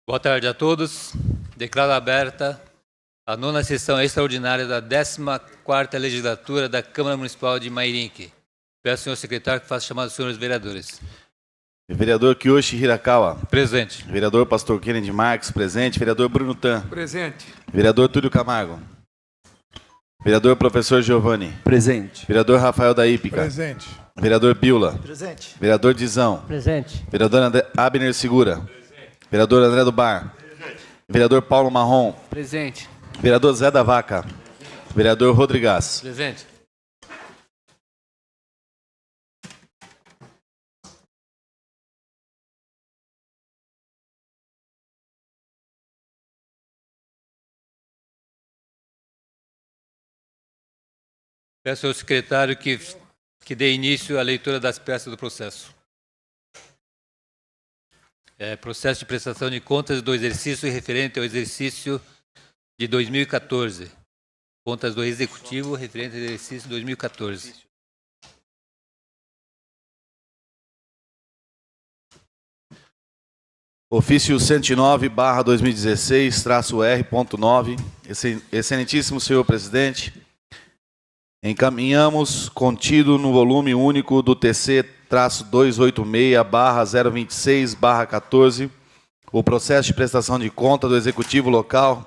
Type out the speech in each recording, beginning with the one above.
Boa tarde a todos. Declaro aberta a 9ª sessão extraordinária da 14ª legislatura da Câmara Municipal de Mairinque. Peço ao senhor secretário que faça chamar os senhores vereadores. Vereador Kiyoshi Hirakawa. Presente. Vereador Pastor Kennedy Marques, presente. Vereador Bruno Tan. Presente. Vereador Túlio Camargo. Vereador Professor Giovanni. Presente. Vereador Rafael da Ípica. Presente. Vereador Biula. Presente. Vereador Dizão. Presente. Vereador Abner Segura. Presente. Vereador André do Bar. Presente. Vereador Paulo Marrom. Presente. Vereador Zé da Vaca. Vereador Rodrigues. Presente. Peço ao secretário que dê início à leitura das peças do processo. Processo de prestação de contas do exercício referente ao exercício de 2014. Contas do Executivo referente ao exercício de 2014. Ofício 109/2016-R.9. Excelentíssimo senhor presidente, encaminhamos contido no volume único do TC-286/026/14 o processo de prestação de conta do Executivo Local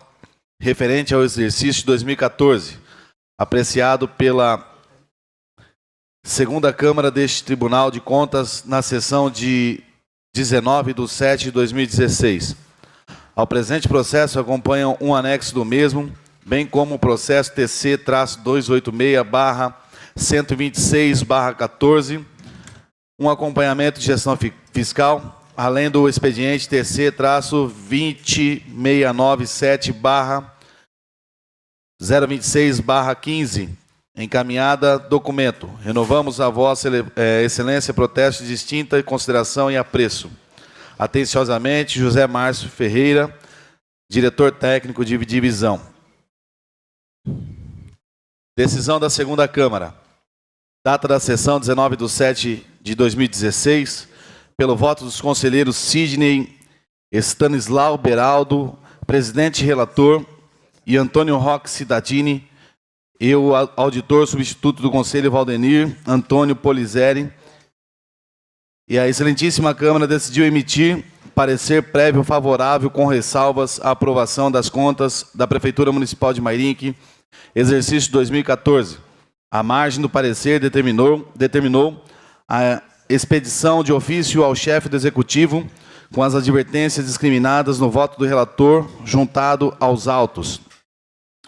referente ao exercício de 2014, apreciado pela segunda Câmara deste Tribunal de Contas na sessão de 19/7/2016. Ao presente processo acompanham um anexo do mesmo, bem como o processo TC-286/126/14, um acompanhamento de gestão fiscal, além do expediente TC-20697/026/15, encaminhada documento. Renovamos a Vossa Excelência protesto de distinta consideração e apreço. Atenciosamente, José Márcio Ferreira, diretor técnico de divisão. Decisão da segunda Câmara. Data da sessão 19/7/2016, pelo voto dos conselheiros Sidney Stanislau Beraldo, presidente e relator, e Antônio Roque Cidadini, e o auditor substituto do Conselho Valdenir, Antônio Polizeri, e a excelentíssima Câmara decidiu emitir parecer prévio favorável com ressalvas à aprovação das contas da Prefeitura Municipal de Mairinque, exercício 2014. A margem do parecer determinou a expedição de ofício ao chefe do Executivo com as advertências discriminadas no voto do relator juntado aos autos.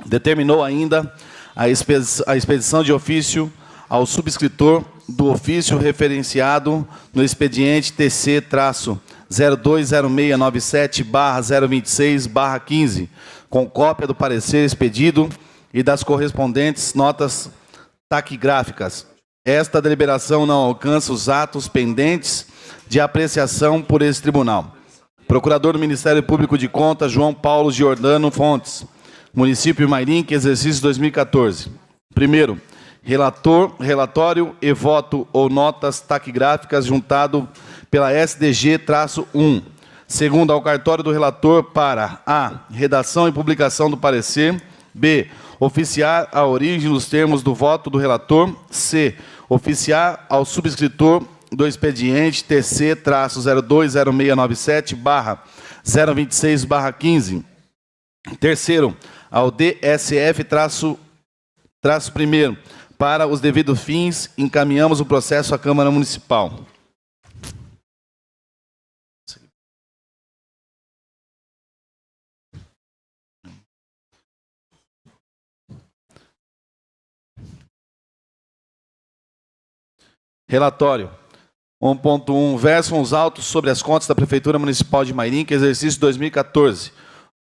Determinou ainda a expedição de ofício ao subscritor do ofício referenciado no expediente TC-020697/026/15, com cópia do parecer expedido e das correspondentes notas taquigráficas. Esta deliberação não alcança os atos pendentes de apreciação por esse tribunal. Procurador do Ministério Público de Contas, João Paulo Giordano Fontes. Município de Mairinque, exercício 2014. Primeiro, relatório e voto ou notas taquigráficas juntado pela SDG-1. Segundo, ao cartório do relator para a. Redação e publicação do parecer. B. Oficiar a origem dos termos do voto do relator. C. Oficiar ao subscritor do expediente TC-20697/026/15. Terceiro, ao DSF-1, para os devidos fins, encaminhamos o processo à Câmara Municipal. Relatório. 1.1. Versam os autos sobre as contas da Prefeitura Municipal de Mairinque, exercício 2014.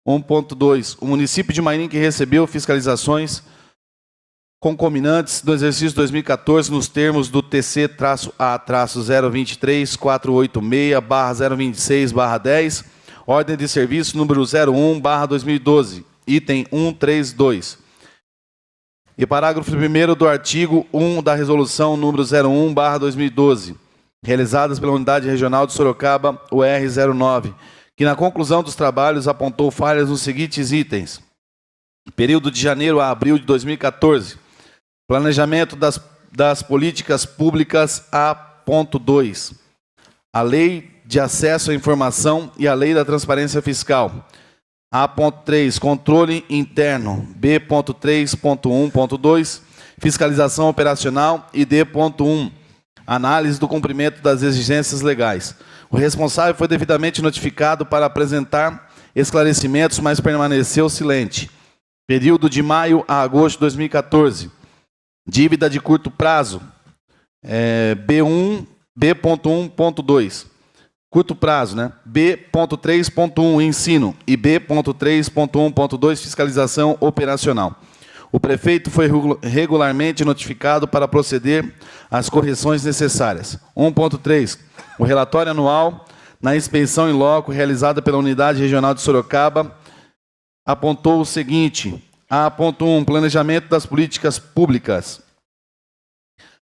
1.2. O município de Mairinque recebeu fiscalizações concomitantes do exercício 2014 nos termos do TC-A-023-486/026/10, ordem de serviço número 01/2012, item 132. E parágrafo 1º do artigo 1 da resolução número 01/2012, realizadas pela Unidade Regional de Sorocaba, UR 09, que na conclusão dos trabalhos apontou falhas nos seguintes itens. Período de janeiro a abril de 2014. Planejamento das políticas públicas A.2. A Lei de Acesso à Informação e a Lei da Transparência Fiscal. A.3. Controle interno. B.3.1.2. Fiscalização operacional. E D.1. Análise do cumprimento das exigências legais. O responsável foi devidamente notificado para apresentar esclarecimentos, mas permaneceu silente. Período de maio a agosto de 2014. Dívida de curto prazo. B.1.2. Curto prazo, né? B.3.1, ensino. E B.3.1.2, fiscalização operacional. O prefeito foi regularmente notificado para proceder às correções necessárias. 1.3. O relatório anual na inspeção em loco realizada pela Unidade Regional de Sorocaba apontou o seguinte: A.1. Planejamento das políticas públicas.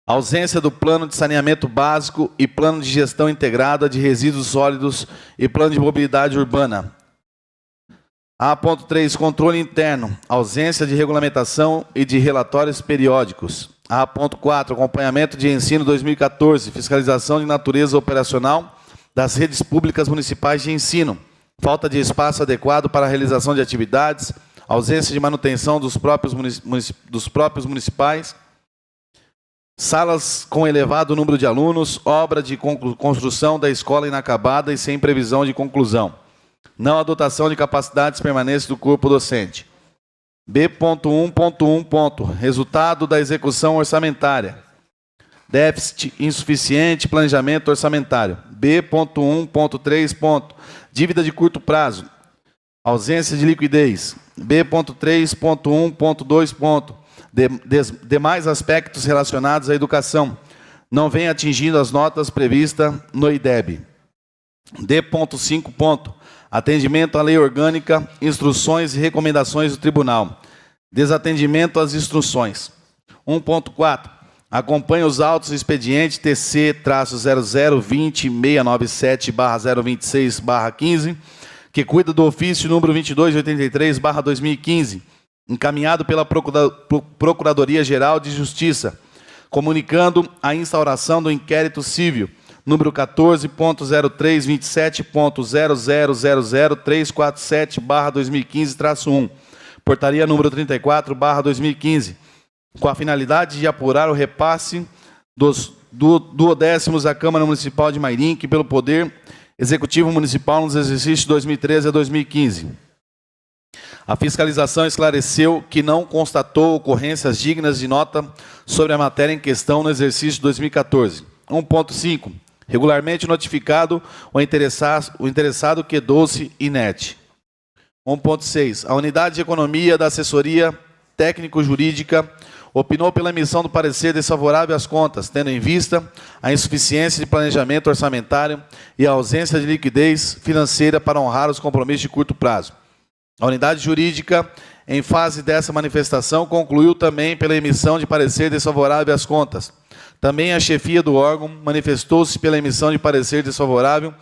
Ausência do plano de saneamento básico e plano de gestão integrada de resíduos sólidos e plano de mobilidade urbana. A.3. Controle interno. Ausência de regulamentação e de relatórios periódicos. A.4. Acompanhamento de ensino 2014. Fiscalização de natureza operacional das redes públicas municipais de ensino. Falta de espaço adequado para a realização de atividades. Ausência de manutenção dos próprios municipais. Salas com elevado número de alunos. Obra de construção da escola inacabada e sem previsão de conclusão. Não a dotação de capacidades permanentes do corpo docente. B.1.1. Resultado da execução orçamentária. Déficit insuficiente, planejamento orçamentário. B.1.3. Dívida de curto prazo. Ausência de liquidez. B.3.1.2. Demais aspectos relacionados à educação. Não vem atingindo as notas previstas no IDEB. D.5. Atendimento à lei orgânica, instruções e recomendações do tribunal. Desatendimento às instruções. 1.4. Acompanhe os autos do expediente TC-0020697/026/15, que cuida do ofício número 2283/2015, encaminhado pela Procuradoria-Geral de Justiça, comunicando a instauração do inquérito civil número 14.0327.0000347/2015-1, portaria número 34/2015, com a finalidade de apurar o repasse dos duodécimos à Câmara Municipal de Mairinque pelo Poder Executivo Municipal nos exercícios de 2013 a 2015. A fiscalização esclareceu que não constatou ocorrências dignas de nota sobre a matéria em questão no exercício de 2014. 1.5. Regularmente notificado o interessado quedou-se inerte. 1.6. A Unidade de Economia da Assessoria Técnico-Jurídica opinou pela emissão do parecer desfavorável às contas, tendo em vista a insuficiência de planejamento orçamentário e a ausência de liquidez financeira para honrar os compromissos de curto prazo. A Unidade Jurídica, em fase dessa manifestação, concluiu também pela emissão de parecer desfavorável às contas. Também a chefia do órgão manifestou-se pela emissão de parecer desfavorável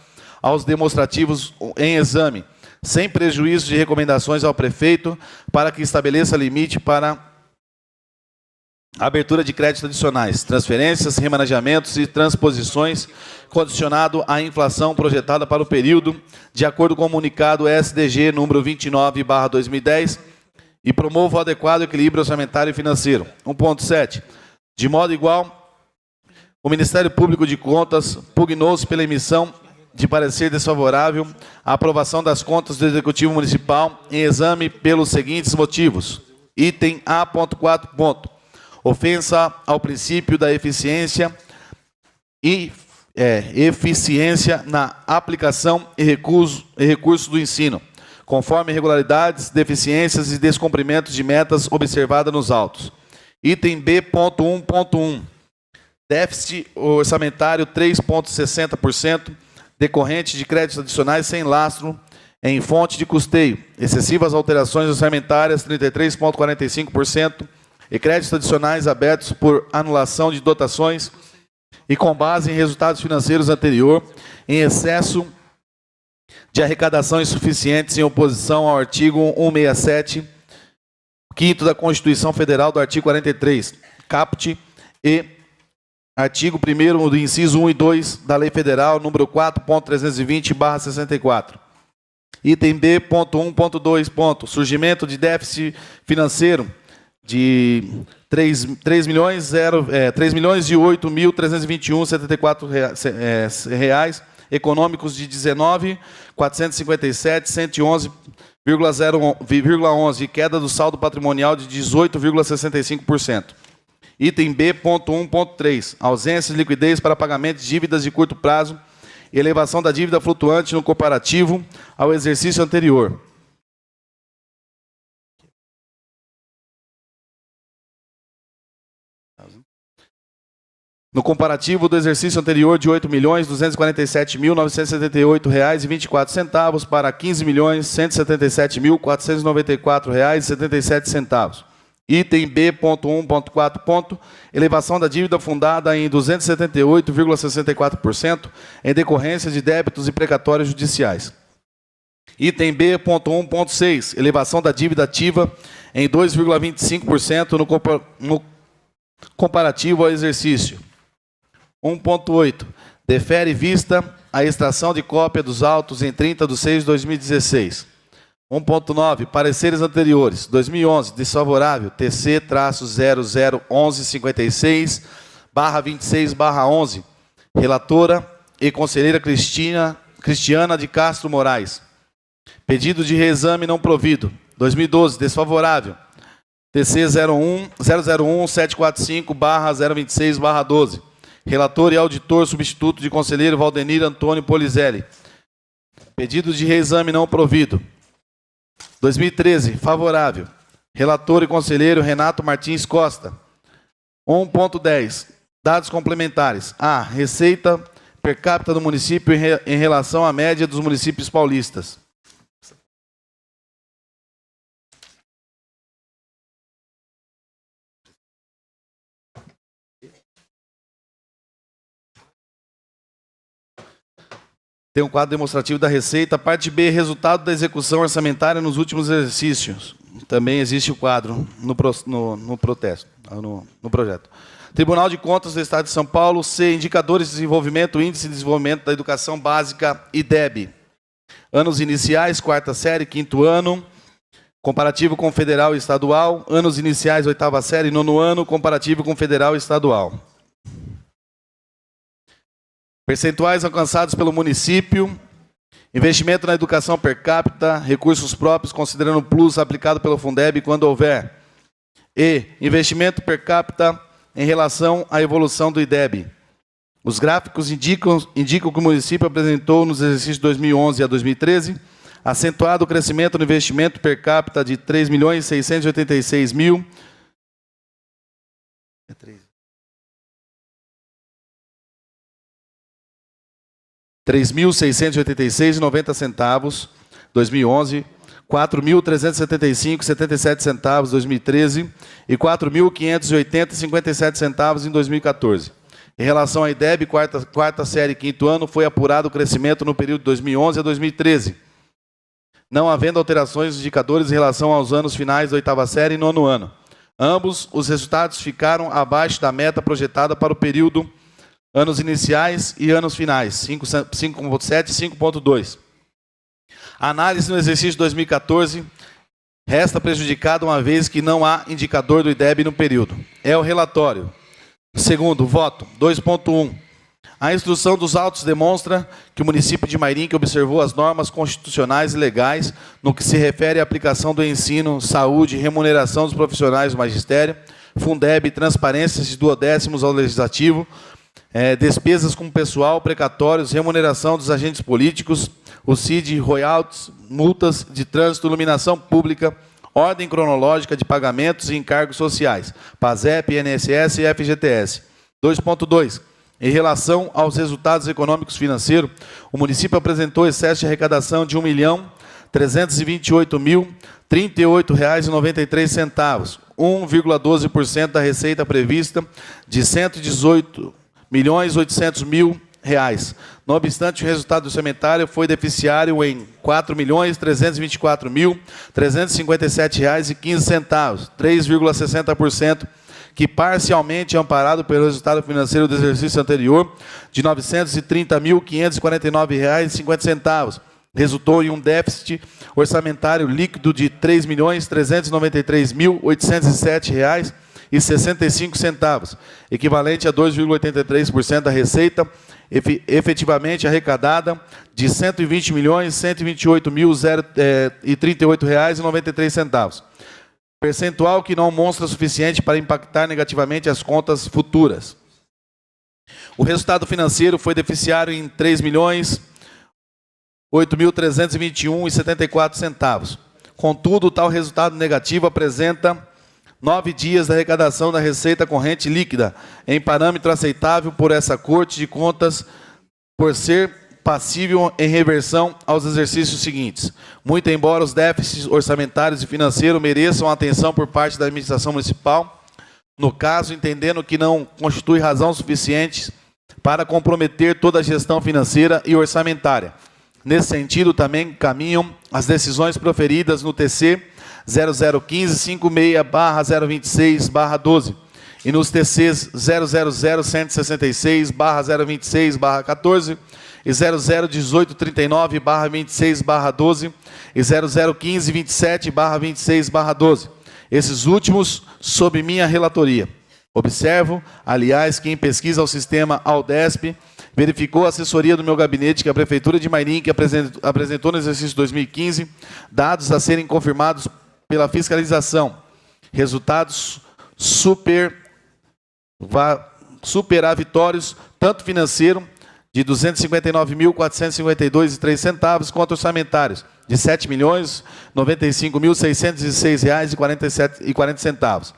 aos demonstrativos em exame, sem prejuízo de recomendações ao prefeito para que estabeleça limite para a abertura de créditos adicionais, transferências, remanejamentos e transposições, condicionado à inflação projetada para o período, de acordo com o comunicado SDG número 29/2010, e promova o adequado equilíbrio orçamentário e financeiro. 1.7. De modo igual, o Ministério Público de Contas pugnou-se pela emissão de parecer desfavorável à aprovação das contas do Executivo Municipal em exame pelos seguintes motivos. Item A.4. Ofensa ao princípio da eficiência na aplicação e recurso do ensino, conforme irregularidades, deficiências e descumprimentos de metas observadas nos autos. Item B.1.1. Déficit orçamentário 3,60%, decorrente de créditos adicionais sem lastro em fonte de custeio, excessivas alterações orçamentárias 33,45%, e créditos adicionais abertos por anulação de dotações e com base em resultados financeiros anterior, em excesso de arrecadação insuficientes em oposição ao artigo 167, 5º da Constituição Federal, do artigo 43, caput, e artigo 1º do inciso 1 e 2 da Lei Federal número 4.320/64. Item B.1.2. Surgimento de déficit financeiro de 3.008.321,74 reais, econômicos de 19.457.111,11 e queda do saldo patrimonial de 18,65%. Item B.1.3. Ausência de liquidez para pagamento de dívidas de curto prazo e elevação da dívida flutuante no comparativo ao exercício anterior. No comparativo do exercício anterior de R$ 8.247.978,24 para R$ 15.177.494,77. Item B.1.4. Elevação da dívida fundada em 278,64% em decorrência de débitos e precatórios judiciais. Item B.1.6. Elevação da dívida ativa em 2,25% no comparativo ao exercício. 1.8. Defere vista a extração de cópia dos autos em 30/6/2016. 1.9. Pareceres anteriores. 2011, desfavorável, TC-001156/26/11. Relatora e conselheira Cristiana de Castro Moraes. Pedido de reexame não provido. 2012, desfavorável, TC-001-745/026/12. Relator e auditor substituto de conselheiro Valdenir Antônio Polizelli. Pedido de reexame não provido. 2013, favorável. Relator e conselheiro Renato Martins Costa. 1.10. Dados complementares. A. Receita per capita do município em relação à média dos municípios paulistas. Tem um quadro demonstrativo da receita. Parte B, resultado da execução orçamentária nos últimos exercícios. Também existe o quadro no projeto. Tribunal de Contas do Estado de São Paulo. C, indicadores de desenvolvimento, índice de desenvolvimento da educação básica, IDEB. Anos iniciais, 4ª série, 5º ano. Comparativo com federal e estadual. Anos iniciais, 8ª série, 9º ano. Comparativo com federal e estadual. Percentuais alcançados pelo município, investimento na educação per capita, recursos próprios, considerando o plus aplicado pelo Fundeb quando houver. E investimento per capita em relação à evolução do IDEB. Os gráficos indicam que o município apresentou nos exercícios de 2011 a 2013 acentuado crescimento no investimento per capita de 3.686.000. 3.686,90 2011, 4.375,77 2013 e 4.580,57 em 2014. Em relação à IDEB, 4ª série, 5º ano, foi apurado o crescimento no período de 2011 a 2013, não havendo alterações nos indicadores em relação aos anos finais da 8ª série e 9º ano. Ambos os resultados ficaram abaixo da meta projetada para o período anos iniciais e anos finais, 5.7 e 5.2. A análise no exercício de 2014 resta prejudicada uma vez que não há indicador do IDEB no período. É o relatório. Segundo, voto. 2.1. A instrução dos autos demonstra que o município de Mairinque observou as normas constitucionais e legais no que se refere à aplicação do ensino, saúde, remuneração dos profissionais do magistério, Fundeb, transparências de 2/10 ao legislativo, despesas com pessoal, precatórios, remuneração dos agentes políticos, o CID, royalties, multas de trânsito, iluminação pública, ordem cronológica de pagamentos e encargos sociais, PASEP, INSS e FGTS. 2.2. Em relação aos resultados econômicos financeiros, o município apresentou excesso de arrecadação de R$ 1.328.038,93, 1,12% da receita prevista de R$ 118.800.000 Não obstante, o resultado orçamentário foi deficiário em R$ 4.324.357,15, 3,60%, que parcialmente é amparado pelo resultado financeiro do exercício anterior de R$ 930.549,50. Resultou em um déficit orçamentário líquido de R$ 3.393.807,65, equivalente a 2,83% da receita efetivamente arrecadada de R$ 120.128.038,93, percentual que não mostra suficiente para impactar negativamente as contas futuras. O resultado financeiro foi deficiário em R$ 3.008.321,74. Contudo, tal resultado negativo apresenta 9 dias da arrecadação da receita corrente líquida, em parâmetro aceitável por essa Corte de Contas, por ser passível em reversão aos exercícios seguintes. Muito embora os déficits orçamentários e financeiros mereçam atenção por parte da administração municipal, no caso, entendendo que não constitui razão suficiente para comprometer toda a gestão financeira e orçamentária. Nesse sentido, também caminham as decisões proferidas no TC 001556/026/12 e nos TCs 000-166/026/14 e 001839/26/12 e 001527/26/12. Esses últimos sob minha relatoria. Observo, aliás, que em pesquisa ao sistema Aldesp, verificou a assessoria do meu gabinete que a Prefeitura de Mairinque apresentou no exercício 2015 dados a serem confirmados pela fiscalização. Resultados superavitórios, tanto financeiro, de R$ 259.452,03, quanto orçamentários, de R$ 7.095.606,40,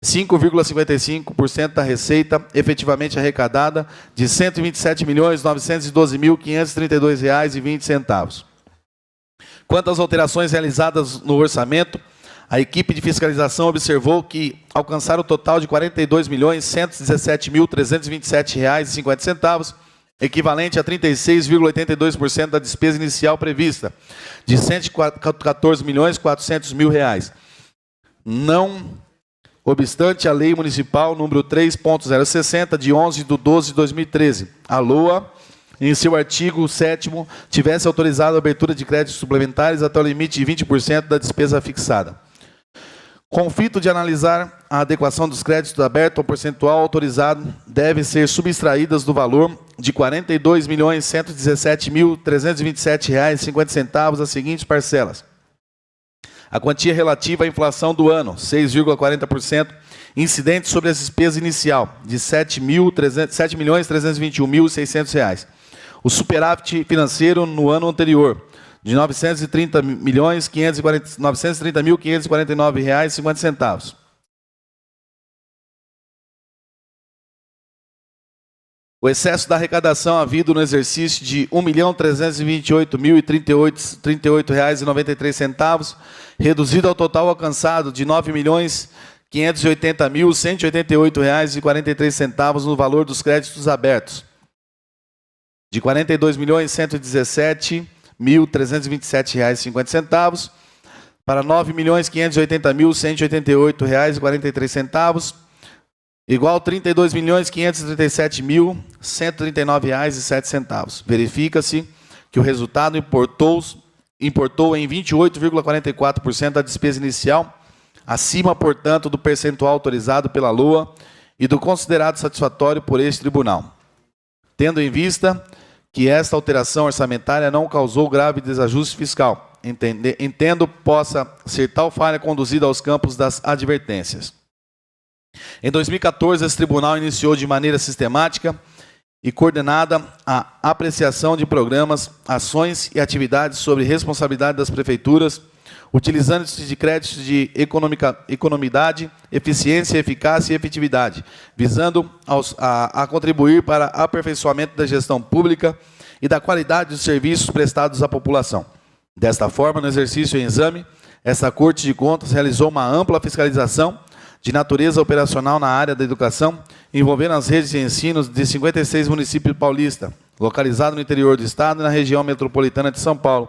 5,55% da receita efetivamente arrecadada, de R$ 127.912.532,20. Quanto às alterações realizadas no orçamento, a equipe de fiscalização observou que alcançaram o total de R$ 42.117.327,50, equivalente a 36,82% da despesa inicial prevista, de R$ 114.400.000. Não obstante a Lei Municipal número 3.060, de 11/12/2013, a LOA, em seu artigo 7º, tivesse autorizado a abertura de créditos suplementares até o limite de 20% da despesa fixada. Com o fito de analisar a adequação dos créditos abertos ao percentual autorizado, devem ser subtraídas do valor de R$ 42.117.327,50 as seguintes parcelas. A quantia relativa à inflação do ano, 6,40%, incidente sobre a despesa inicial, de R$ 7.321.600. O superávit financeiro no ano anterior, de R$ 930.549,50. O excesso da arrecadação havido no exercício de R$ 1.328.038,93, reduzido ao total alcançado de R$ 9.580.188,43 no valor dos créditos abertos, de R$ 42.117.327,50 para R$ 9.580.188,43, igual a R$ 32.537.139,07. Verifica-se que o resultado importou em 28,44% da despesa inicial, acima, portanto, do percentual autorizado pela LOA e do considerado satisfatório por este tribunal. Tendo em vista que esta alteração orçamentária não causou grave desajuste fiscal, entendo possa ser tal falha conduzida aos campos das advertências. Em 2014, esse tribunal iniciou de maneira sistemática e coordenada a apreciação de programas, ações e atividades sobre responsabilidade das prefeituras, utilizando-se de créditos de economidade, eficiência, eficácia e efetividade, visando a contribuir para o aperfeiçoamento da gestão pública e da qualidade dos serviços prestados à população. Desta forma, no exercício em exame, essa Corte de Contas realizou uma ampla fiscalização de natureza operacional na área da educação, envolvendo as redes de ensino de 56 municípios paulistas, localizado no interior do Estado e na região metropolitana de São Paulo,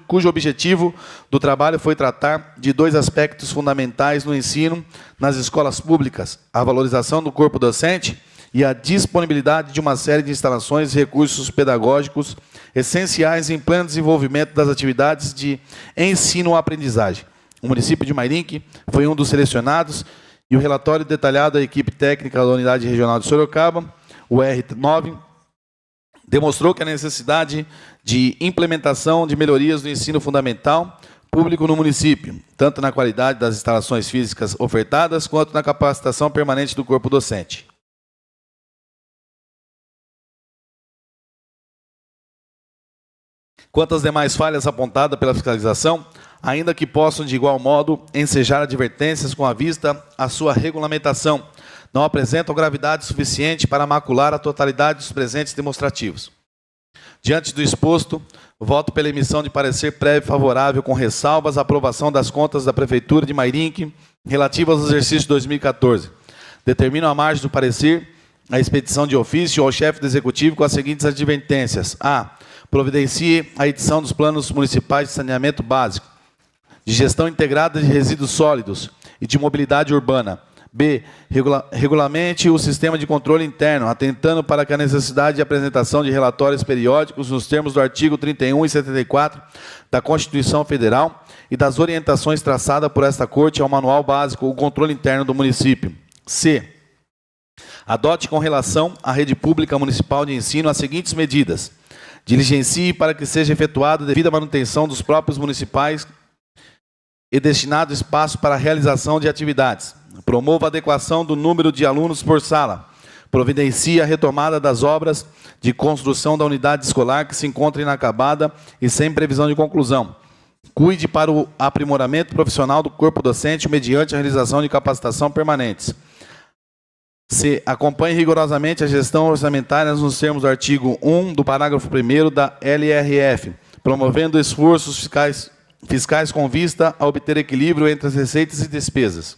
cujo objetivo do trabalho foi tratar de dois aspectos fundamentais no ensino nas escolas públicas: a valorização do corpo docente e a disponibilidade de uma série de instalações e recursos pedagógicos essenciais em pleno desenvolvimento das atividades de ensino-aprendizagem. O município de Mairinque foi um dos selecionados e o relatório detalhado da equipe técnica da Unidade Regional de Sorocaba, o R9, demonstrou que a necessidade de implementação de melhorias no ensino fundamental público no município, tanto na qualidade das instalações físicas ofertadas, quanto na capacitação permanente do corpo docente. Quanto às demais falhas apontadas pela fiscalização, ainda que possam, de igual modo, ensejar advertências com a vista à sua regulamentação, não apresentam gravidade suficiente para macular a totalidade dos presentes demonstrativos. Diante do exposto, voto pela emissão de parecer prévio favorável com ressalvas à aprovação das contas da Prefeitura de Mairinque relativas ao exercício 2014. Determino a margem do parecer a expedição de ofício ao chefe do Executivo com as seguintes advertências. A. Providencie a edição dos planos municipais de saneamento básico, de gestão integrada de resíduos sólidos e de mobilidade urbana. B. Regulamente o sistema de controle interno, atentando para que a necessidade de apresentação de relatórios periódicos nos termos do artigo 31 e 74 da Constituição Federal e das orientações traçadas por esta Corte ao Manual Básico, o controle interno do município. C. Adote com relação à rede pública municipal de ensino as seguintes medidas. Diligencie para que seja efetuada devida manutenção dos próprios municipais e destinado espaço para a realização de atividades. Promova a adequação do número de alunos por sala. Providencie a retomada das obras de construção da unidade escolar que se encontra inacabada e sem previsão de conclusão. Cuide para o aprimoramento profissional do corpo docente mediante a realização de capacitação permanentes. C. Acompanhe rigorosamente a gestão orçamentária nos termos do artigo 1 do parágrafo 1º da LRF, promovendo esforços fiscais com vista a obter equilíbrio entre as receitas e despesas.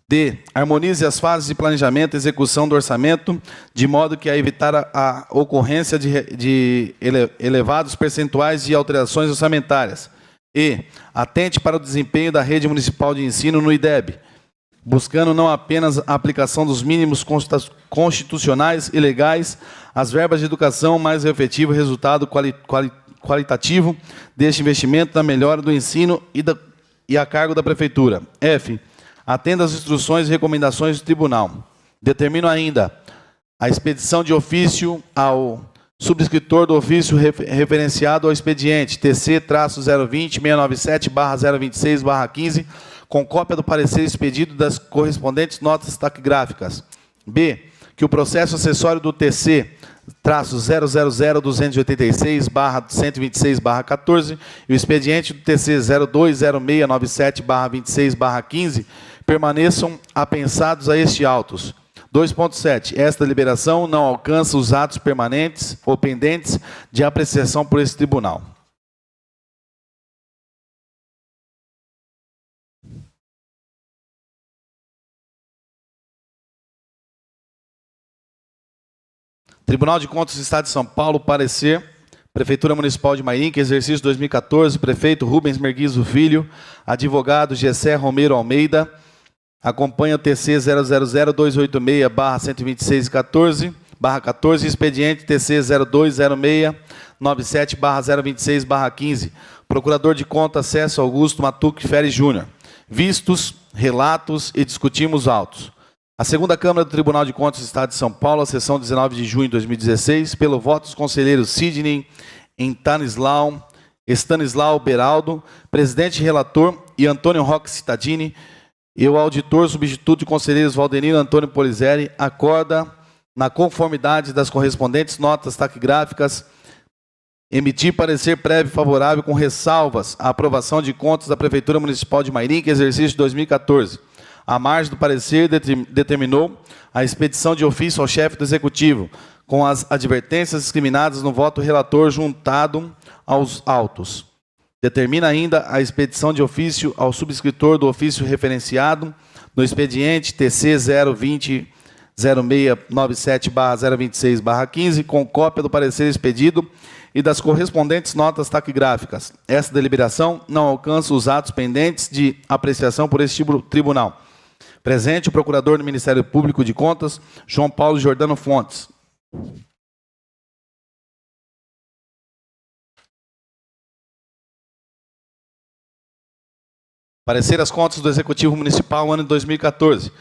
D. Harmonize as fases de planejamento e execução do orçamento, de modo que a evitar a ocorrência de elevados percentuais de alterações orçamentárias. E. Atente para o desempenho da rede municipal de ensino no IDEB, buscando não apenas a aplicação dos mínimos constitucionais e legais, as verbas de educação, mas o efetivo resultado qualitativo deste investimento na melhora do ensino e a cargo da Prefeitura. F. Atenda às instruções e recomendações do Tribunal. Determino ainda a expedição de ofício ao subscritor do ofício referenciado ao expediente TC-020-697/026/15, com cópia do parecer expedido das correspondentes notas taquigráficas. B. Que o processo acessório do TC-000-286/126/14 e o expediente do TC-020697/26/15 permaneçam apensados a este autos. 2.7. Esta liberação não alcança os atos permanentes ou pendentes de apreciação por esse tribunal. Tribunal de Contas do Estado de São Paulo, parecer. Prefeitura Municipal de Mairinque, exercício 2014, prefeito Rubens Merguizo Filho, advogado Gessé Romero Almeida, acompanha o TC 000-286/126/14, expediente TC 020697/026/15. Procurador de Conta, Acesso Augusto Matuque Feres Júnior. Vistos, relatos e discutimos autos. A segunda Câmara do Tribunal de Contas do Estado de São Paulo, a sessão 19 de junho de 2016, pelo voto dos conselheiros Sidney Stanislau Beraldo, presidente e relator, e Antônio Roque Cittadini, e o auditor substituto de conselheiros Valdeniro Antônio Polizeri, acorda, na conformidade das correspondentes notas taquigráficas, emitir parecer prévio favorável com ressalvas à aprovação de contas da Prefeitura Municipal de Mairinque, exercício 2014. A margem do parecer determinou a expedição de ofício ao chefe do Executivo, com as advertências discriminadas no voto relator juntado aos autos. Determina ainda a expedição de ofício ao subscritor do ofício referenciado no expediente TC 020-0697/026/15, com cópia do parecer expedido e das correspondentes notas taquigráficas. Essa deliberação não alcança os atos pendentes de apreciação por este tribunal. Presente o procurador do Ministério Público de Contas, João Paulo Giordano Fontes. Parecer as contas do Executivo Municipal ano de 2014.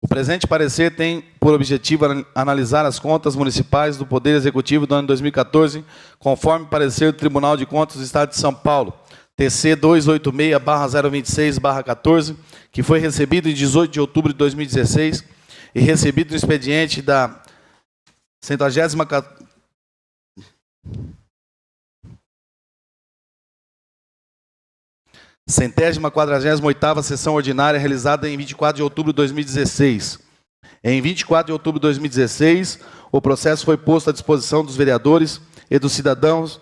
O presente parecer tem por objetivo analisar as contas municipais do Poder Executivo do ano de 2014, conforme parecer do Tribunal de Contas do Estado de São Paulo, TC 286/026/14, que foi recebido em 18 de outubro de 2016 e recebido no expediente da 148ª sessão ordinária realizada em 24 de outubro de 2016. Em 24 de outubro de 2016, o processo foi posto à disposição dos vereadores e dos cidadãos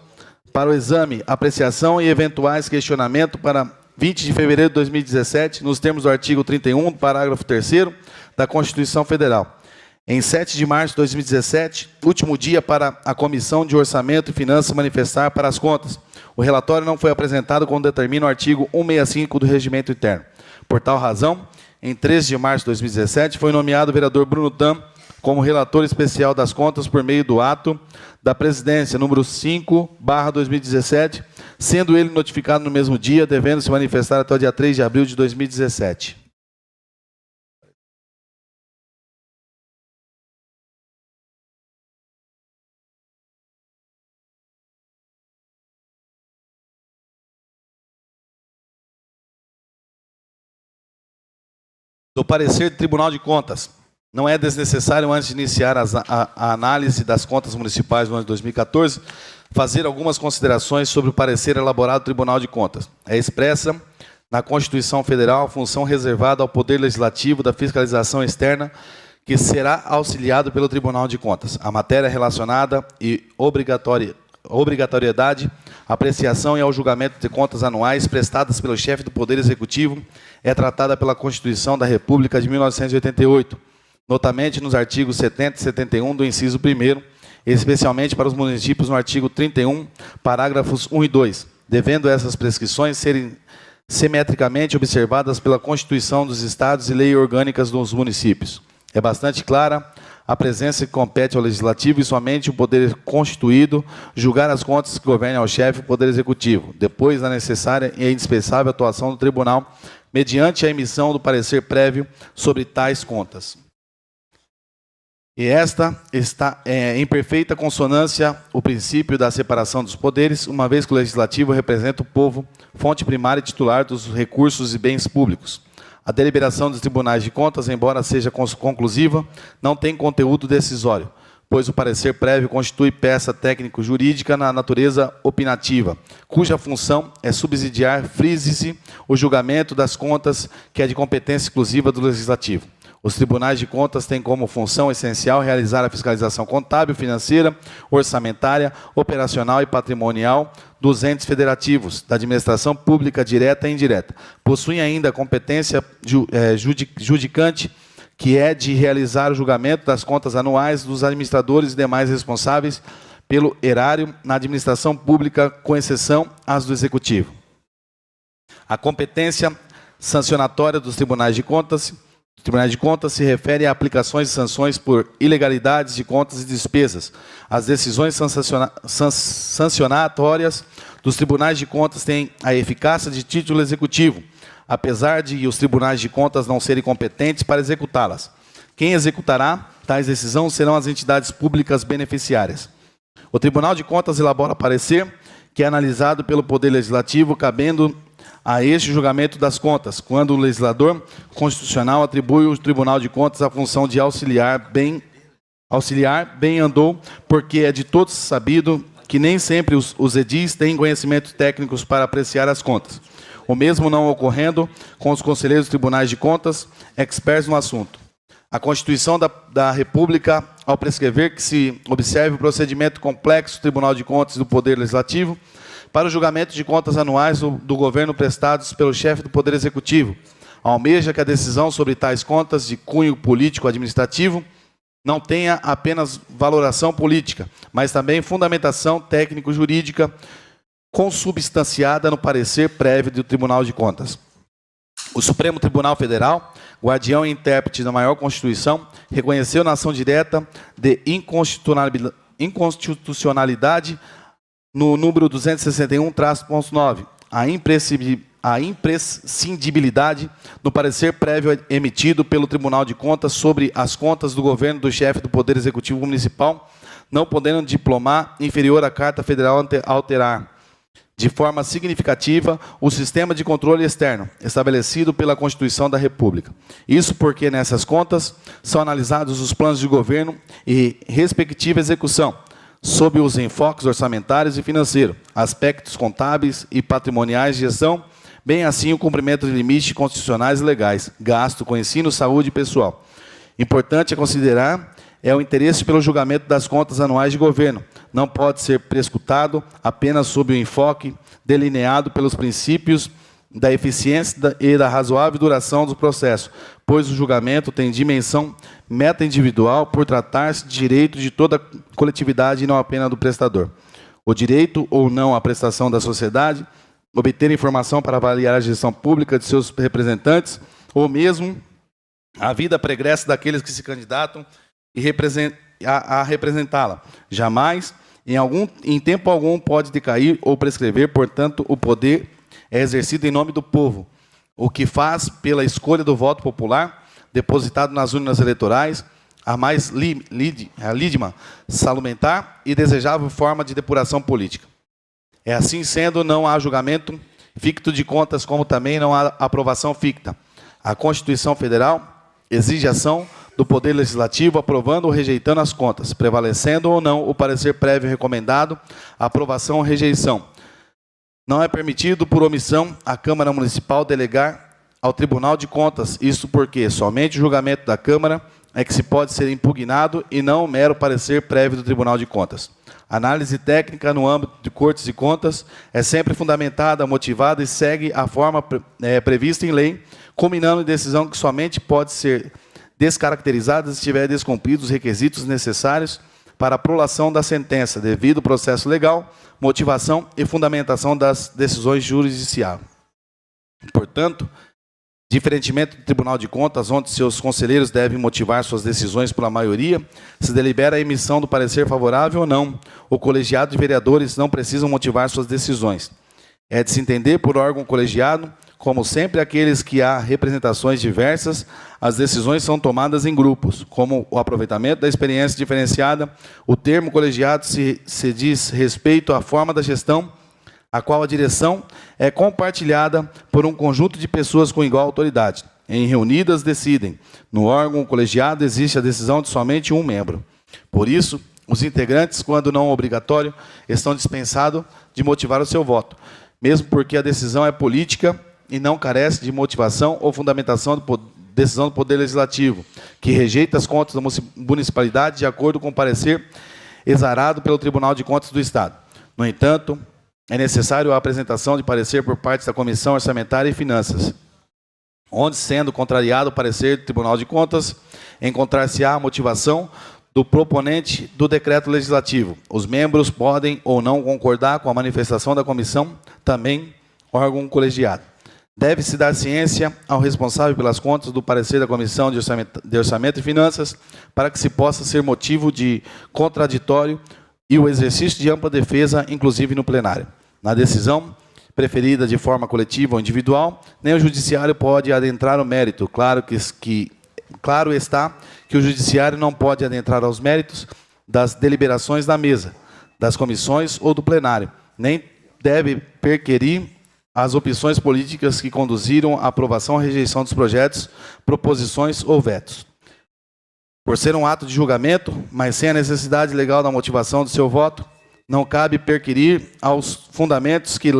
para o exame, apreciação e eventuais questionamentos para 20 de fevereiro de 2017, nos termos do artigo 31, parágrafo 3º da Constituição Federal. Em 7 de março de 2017, último dia para a Comissão de Orçamento e Finanças manifestar para as contas. O relatório não foi apresentado como determina o artigo 165 do Regimento Interno. Por tal razão, em 13 de março de 2017, foi nomeado o vereador Bruno Tam como relator especial das contas por meio do ato da presidência, número 5/2017, sendo ele notificado no mesmo dia, devendo se manifestar até o dia 3 de abril de 2017. Do parecer do Tribunal de Contas, não é desnecessário, antes de iniciar a análise das contas municipais do ano de 2014, fazer algumas considerações sobre o parecer elaborado do Tribunal de Contas. É expressa na Constituição Federal a função reservada ao Poder Legislativo da fiscalização externa, que será auxiliado pelo Tribunal de Contas. A matéria relacionada e obrigatoriedade, apreciação e ao julgamento de contas anuais prestadas pelo chefe do Poder Executivo é tratada pela Constituição da República de 1988, notamente nos artigos 70 e 71 do inciso 1º, especialmente para os municípios no artigo 31, parágrafos 1 e 2, devendo essas prescrições serem simetricamente observadas pela Constituição dos Estados e leis orgânicas dos municípios. É bastante clara a presença que compete ao Legislativo e somente o Poder Constituído julgar as contas que governem ao chefe do Poder Executivo, depois da necessária e indispensável atuação do Tribunal, mediante a emissão do parecer prévio sobre tais contas. E esta está em perfeita consonância o princípio da separação dos poderes, uma vez que o Legislativo representa o povo, fonte primária e titular dos recursos e bens públicos. A deliberação dos tribunais de contas, embora seja conclusiva, não tem conteúdo decisório, pois o parecer prévio constitui peça técnico-jurídica na natureza opinativa, cuja função é subsidiar, frise-se, o julgamento das contas, que é de competência exclusiva do Legislativo. Os tribunais de contas têm como função essencial realizar a fiscalização contábil, financeira, orçamentária, operacional e patrimonial dos entes federativos, da administração pública direta e indireta. Possuem ainda a competência judicante, que é de realizar o julgamento das contas anuais dos administradores e demais responsáveis pelo erário na administração pública, com exceção às do Executivo. A competência sancionatória dos tribunais de contas se refere a aplicações de sanções por ilegalidades de contas e despesas. As decisões sancionatórias dos tribunais de contas têm a eficácia de título executivo, apesar de os tribunais de contas não serem competentes para executá-las. Quem executará tais decisões serão as entidades públicas beneficiárias. O Tribunal de Contas elabora parecer que é analisado pelo Poder Legislativo, cabendo a este julgamento das contas, quando o legislador constitucional atribui ao Tribunal de Contas a função de auxiliar bem andou, porque é de todos sabido que nem sempre os edis têm conhecimentos técnicos para apreciar as contas. O mesmo não ocorrendo com os conselheiros dos tribunais de contas, experts no assunto. A Constituição da República, ao prescrever que se observe o procedimento complexo do Tribunal de Contas e do Poder Legislativo para o julgamento de contas anuais do governo prestados pelo chefe do Poder Executivo, almeja que a decisão sobre tais contas de cunho político-administrativo não tenha apenas valoração política, mas também fundamentação técnico-jurídica consubstanciada no parecer prévio do Tribunal de Contas. O Supremo Tribunal Federal, guardião e intérprete da maior Constituição, reconheceu na ação direta de inconstitucionalidade no número 261-9, a imprescindibilidade do parecer prévio emitido pelo Tribunal de Contas sobre as contas do governo do chefe do Poder Executivo Municipal, não podendo diplomar inferior à Carta Federal alterar de forma significativa o sistema de controle externo estabelecido pela Constituição da República. Isso porque nessas contas são analisados os planos de governo e respectiva execução, sob os enfoques orçamentários e financeiros, aspectos contábeis e patrimoniais de gestão, bem assim o cumprimento de limites constitucionais e legais, gasto com ensino, saúde e pessoal. Importante a considerar é o interesse pelo julgamento das contas anuais de governo. Não pode ser prescrutado apenas sob o enfoque delineado pelos princípios da eficiência e da razoável duração do processo, pois o julgamento tem dimensão meta-individual por tratar-se de direito de toda a coletividade e não apenas do prestador. O direito ou não à prestação da sociedade, obter informação para avaliar a gestão pública de seus representantes, ou mesmo a vida pregressa daqueles que se candidatam a representá-la. Jamais, em tempo algum, pode decair ou prescrever, portanto, o poder é exercido em nome do povo, o que faz pela escolha do voto popular, depositado nas urnas eleitorais, a mais lídima, salumentar e desejável forma de depuração política. É assim sendo, não há julgamento ficto de contas, como também não há aprovação ficta. A Constituição Federal exige ação do Poder Legislativo aprovando ou rejeitando as contas, prevalecendo ou não o parecer prévio recomendado, aprovação ou rejeição. Não é permitido, por omissão, a Câmara Municipal delegar ao Tribunal de Contas, isso porque somente o julgamento da Câmara é que se pode ser impugnado e não o mero parecer prévio do Tribunal de Contas. A análise técnica no âmbito de Cortes de Contas é sempre fundamentada, motivada e segue a forma prevista em lei, culminando em decisão que somente pode ser descaracterizada se estiver descumpridos os requisitos necessários para a prolação da sentença, devido ao processo legal, motivação e fundamentação das decisões jurisdiciais. Portanto, diferentemente do Tribunal de Contas, onde seus conselheiros devem motivar suas decisões pela maioria, se delibera a emissão do parecer favorável ou não. O colegiado de vereadores não precisam motivar suas decisões. É de se entender por órgão colegiado, como sempre aqueles que há representações diversas, as decisões são tomadas em grupos, como o aproveitamento da experiência diferenciada. O termo colegiado se diz respeito à forma da gestão, a qual a direção é compartilhada por um conjunto de pessoas com igual autoridade. Em reunidas decidem. No órgão colegiado existe a decisão de somente um membro. Por isso, os integrantes, quando não obrigatório, estão dispensados de motivar o seu voto, mesmo porque a decisão é política e não carece de motivação ou fundamentação de decisão do Poder Legislativo, que rejeita as contas da municipalidade de acordo com o parecer exarado pelo Tribunal de Contas do Estado. No entanto, é necessário a apresentação de parecer por parte da Comissão Orçamentária e Finanças, onde, sendo contrariado o parecer do Tribunal de Contas, encontrar-se-á a motivação do proponente do decreto legislativo. Os membros podem ou não concordar com a manifestação da comissão, também órgão colegiado. Deve-se dar ciência ao responsável pelas contas do parecer da Comissão de Orçamento e Finanças, para que se possa ser motivo de contraditório e o exercício de ampla defesa, inclusive no plenário. Na decisão preferida de forma coletiva ou individual, nem o judiciário pode adentrar o mérito. Claro está que o judiciário não pode adentrar aos méritos das deliberações da mesa, das comissões ou do plenário, nem deve perquirir as opções políticas que conduziram à aprovação ou rejeição dos projetos, proposições ou vetos. Por ser um ato de julgamento, mas sem a necessidade legal da motivação do seu voto, não cabe perquirir aos fundamentos que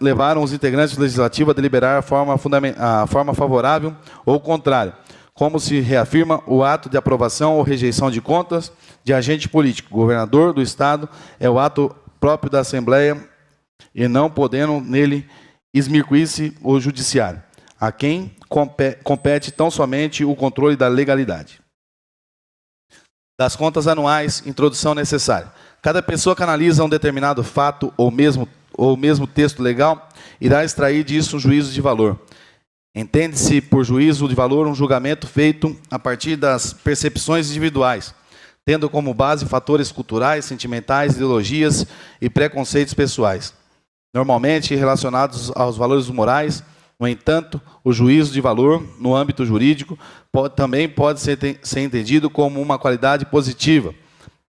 levaram os integrantes do Legislativo a deliberar a forma favorável ou contrária, como se reafirma o ato de aprovação ou rejeição de contas de agente político. O governador do Estado é o ato próprio da Assembleia e não podendo nele esmircuir-se o judiciário. a quem compete tão somente o controle da legalidade. Das contas anuais, introdução necessária. Cada pessoa que analisa um determinado fato ou mesmo texto legal irá extrair disso um juízo de valor. Entende-se por juízo de valor um julgamento feito a partir das percepções individuais, tendo como base fatores culturais, sentimentais, ideologias e preconceitos pessoais, normalmente relacionados aos valores morais. No entanto, o juízo de valor, no âmbito jurídico, também pode ser entendido como uma qualidade positiva,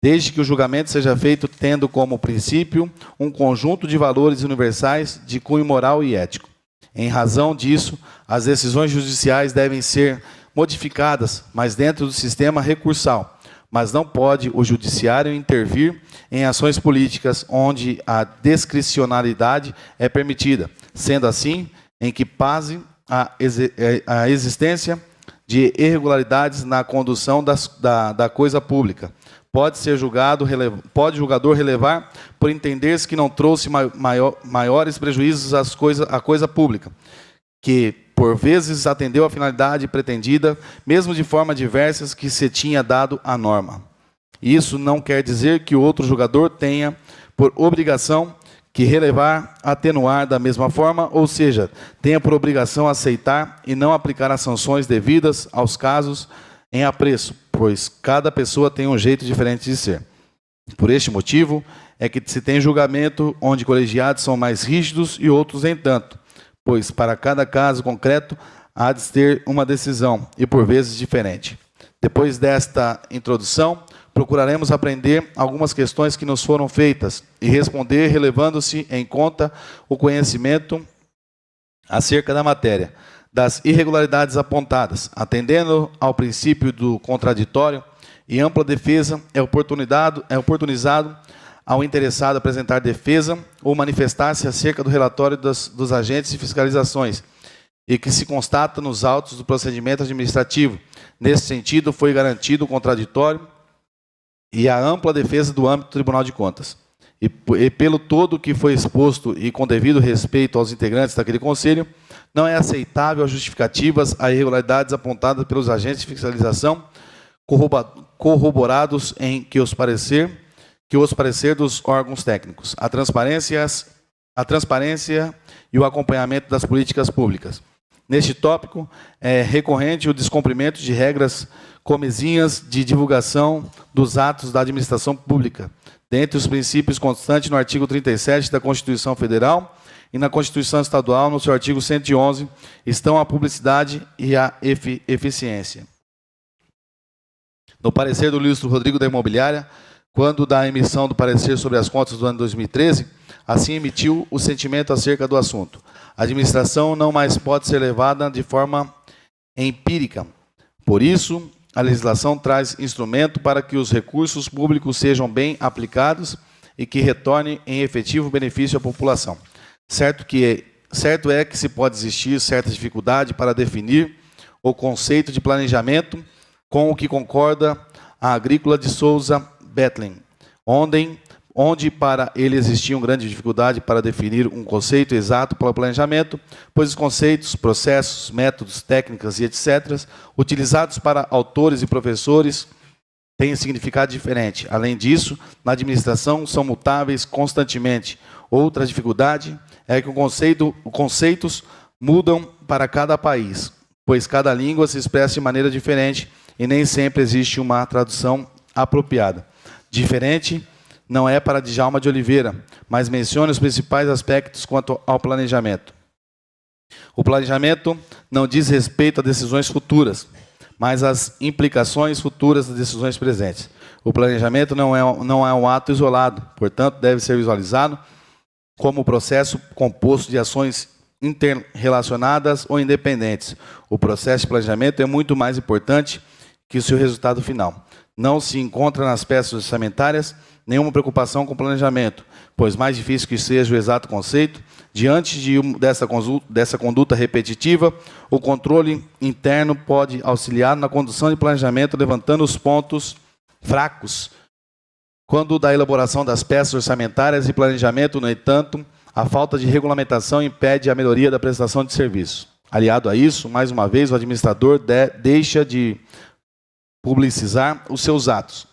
desde que o julgamento seja feito tendo como princípio um conjunto de valores universais de cunho moral e ético. Em razão disso, as decisões judiciais devem ser modificadas, mas dentro do sistema recursal. Mas não pode o judiciário intervir em ações políticas onde a discricionalidade é permitida, sendo assim em que pase a existência de irregularidades na condução da coisa pública. Pode o julgador relevar por entender-se que não trouxe maiores prejuízos à coisa pública, que por vezes atendeu à finalidade pretendida, mesmo de forma diversas que se tinha dado a norma. Isso não quer dizer que o outro julgador tenha por obrigação que relevar, atenuar da mesma forma, ou seja, tenha por obrigação aceitar e não aplicar as sanções devidas aos casos em apreço, pois cada pessoa tem um jeito diferente de ser. Por este motivo, é que se tem julgamento onde colegiados são mais rígidos e outros nem tanto, pois para cada caso concreto há de ter uma decisão, e por vezes diferente. Depois desta introdução, procuraremos aprender algumas questões que nos foram feitas e responder relevando-se em conta o conhecimento acerca da matéria, das irregularidades apontadas, atendendo ao princípio do contraditório e ampla defesa, é oportunizado ao interessado apresentar defesa ou manifestar-se acerca do relatório dos agentes de fiscalizações e que se constata nos autos do procedimento administrativo. Nesse sentido, foi garantido o contraditório e a ampla defesa do âmbito do Tribunal de Contas. E pelo todo que foi exposto e com devido respeito aos integrantes daquele conselho, não é aceitável as justificativas a irregularidades apontadas pelos agentes de fiscalização, corroborados em que os parecer dos órgãos técnicos, a transparência e o acompanhamento das políticas públicas. Neste tópico, é recorrente o descumprimento de regras comezinhas de divulgação dos atos da administração pública, dentre os princípios constantes no artigo 37 da Constituição Federal e na Constituição Estadual, no seu artigo 111, estão a publicidade e a eficiência. No parecer do Ilustro Rodrigo da Imobiliária, quando da emissão do parecer sobre as contas do ano 2013, assim emitiu o sentimento acerca do assunto. A administração não mais pode ser levada de forma empírica. Por isso, a legislação traz instrumento para que os recursos públicos sejam bem aplicados e que retornem em efetivo benefício à população. Certo é que se pode existir certa dificuldade para definir o conceito de planejamento, com o que concorda a Agrícola de Souza Betlen, onde para ele existia uma grande dificuldade para definir um conceito exato para o planejamento, pois os conceitos, processos, métodos, técnicas e etc., utilizados para autores e professores, têm significado diferente. Além disso, na administração são mutáveis constantemente. Outra dificuldade é que os conceitos mudam para cada país, pois cada língua se expressa de maneira diferente e nem sempre existe uma tradução apropriada. Diferente não é para Djalma de Oliveira, mas menciona os principais aspectos quanto ao planejamento. O planejamento não diz respeito a decisões futuras, mas às implicações futuras das decisões presentes. O planejamento não é um ato isolado, portanto, deve ser visualizado como processo composto de ações interrelacionadas ou independentes. O processo de planejamento é muito mais importante que o seu resultado final. Não se encontra nas peças orçamentárias nenhuma preocupação com o planejamento, pois mais difícil que seja o exato conceito, diante dessa conduta repetitiva, o controle interno pode auxiliar na condução de planejamento, levantando os pontos fracos. Quando da elaboração das peças orçamentárias de planejamento, no entanto, a falta de regulamentação impede a melhoria da prestação de serviço. Aliado a isso, mais uma vez, o administrador deixa de publicizar os seus atos.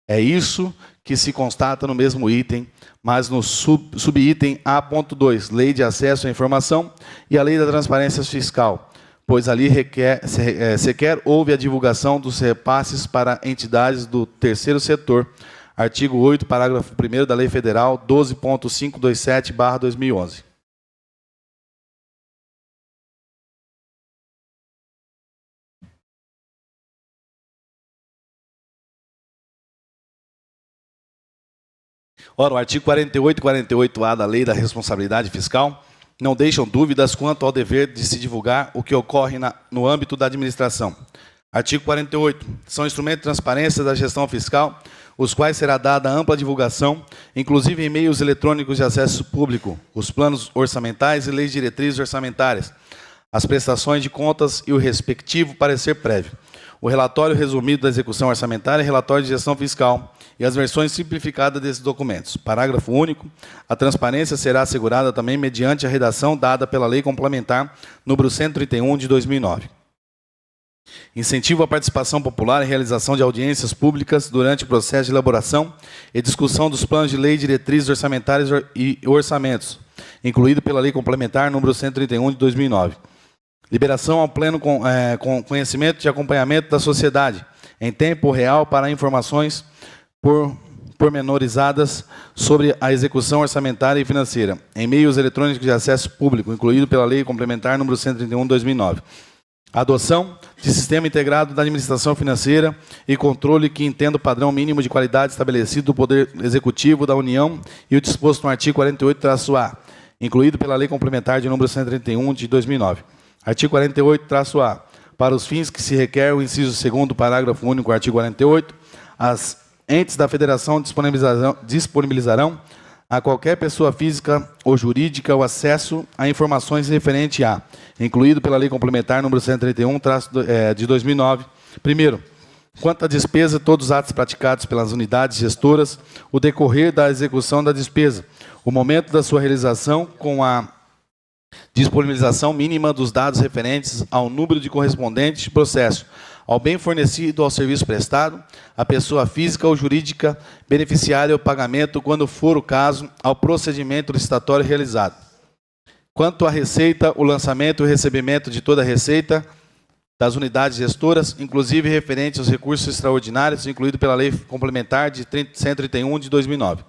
É isso que se constata no mesmo item, mas no subitem A.2, Lei de Acesso à Informação e a Lei da Transparência Fiscal, pois ali sequer houve a divulgação dos repasses para entidades do terceiro setor. Artigo 8, parágrafo 1º da Lei Federal 12.527/2011. Ora, o artigo 48 e 48A da Lei da Responsabilidade Fiscal não deixam dúvidas quanto ao dever de se divulgar o que ocorre no âmbito da administração. Artigo 48. São instrumentos de transparência da gestão fiscal, os quais será dada ampla divulgação, inclusive em meios eletrônicos de acesso público, os planos orçamentais e leis diretrizes orçamentárias, as prestações de contas e o respectivo parecer prévio, o relatório resumido da execução orçamentária e relatório de gestão fiscal, e as versões simplificadas desses documentos. Parágrafo único. A transparência será assegurada também mediante a redação dada pela Lei Complementar número 131 de 2009. Incentivo à participação popular e realização de audiências públicas durante o processo de elaboração e discussão dos planos de lei, diretrizes orçamentárias e orçamentos, incluído pela Lei Complementar número 131 de 2009. Liberação ao pleno com conhecimento e acompanhamento da sociedade, em tempo real, para informações pormenorizadas sobre a execução orçamentária e financeira, em meios eletrônicos de acesso público, incluído pela Lei Complementar número 131 de 2009. Adoção de sistema integrado da administração financeira e controle que entenda o padrão mínimo de qualidade estabelecido do Poder Executivo da União e o disposto no artigo 48-A, incluído pela Lei Complementar de número 131 de 2009. Artigo 48-A. Para os fins que se requer o inciso 2º, parágrafo único, artigo 48, as entes da Federação disponibilizarão a qualquer pessoa física ou jurídica o acesso a informações referentes a, incluído pela Lei Complementar número 131, de 2009. Primeiro, quanto à despesa, todos os atos praticados pelas unidades gestoras, o decorrer da execução da despesa, o momento da sua realização com a disponibilização mínima dos dados referentes ao número de correspondente processo, ao bem fornecido, ao serviço prestado, à pessoa física ou jurídica beneficiária ao pagamento, quando for o caso, ao procedimento licitatório realizado. Quanto à receita, o lançamento e o recebimento de toda a receita das unidades gestoras, inclusive referente aos recursos extraordinários, incluído pela Lei Complementar de 131 de 2009.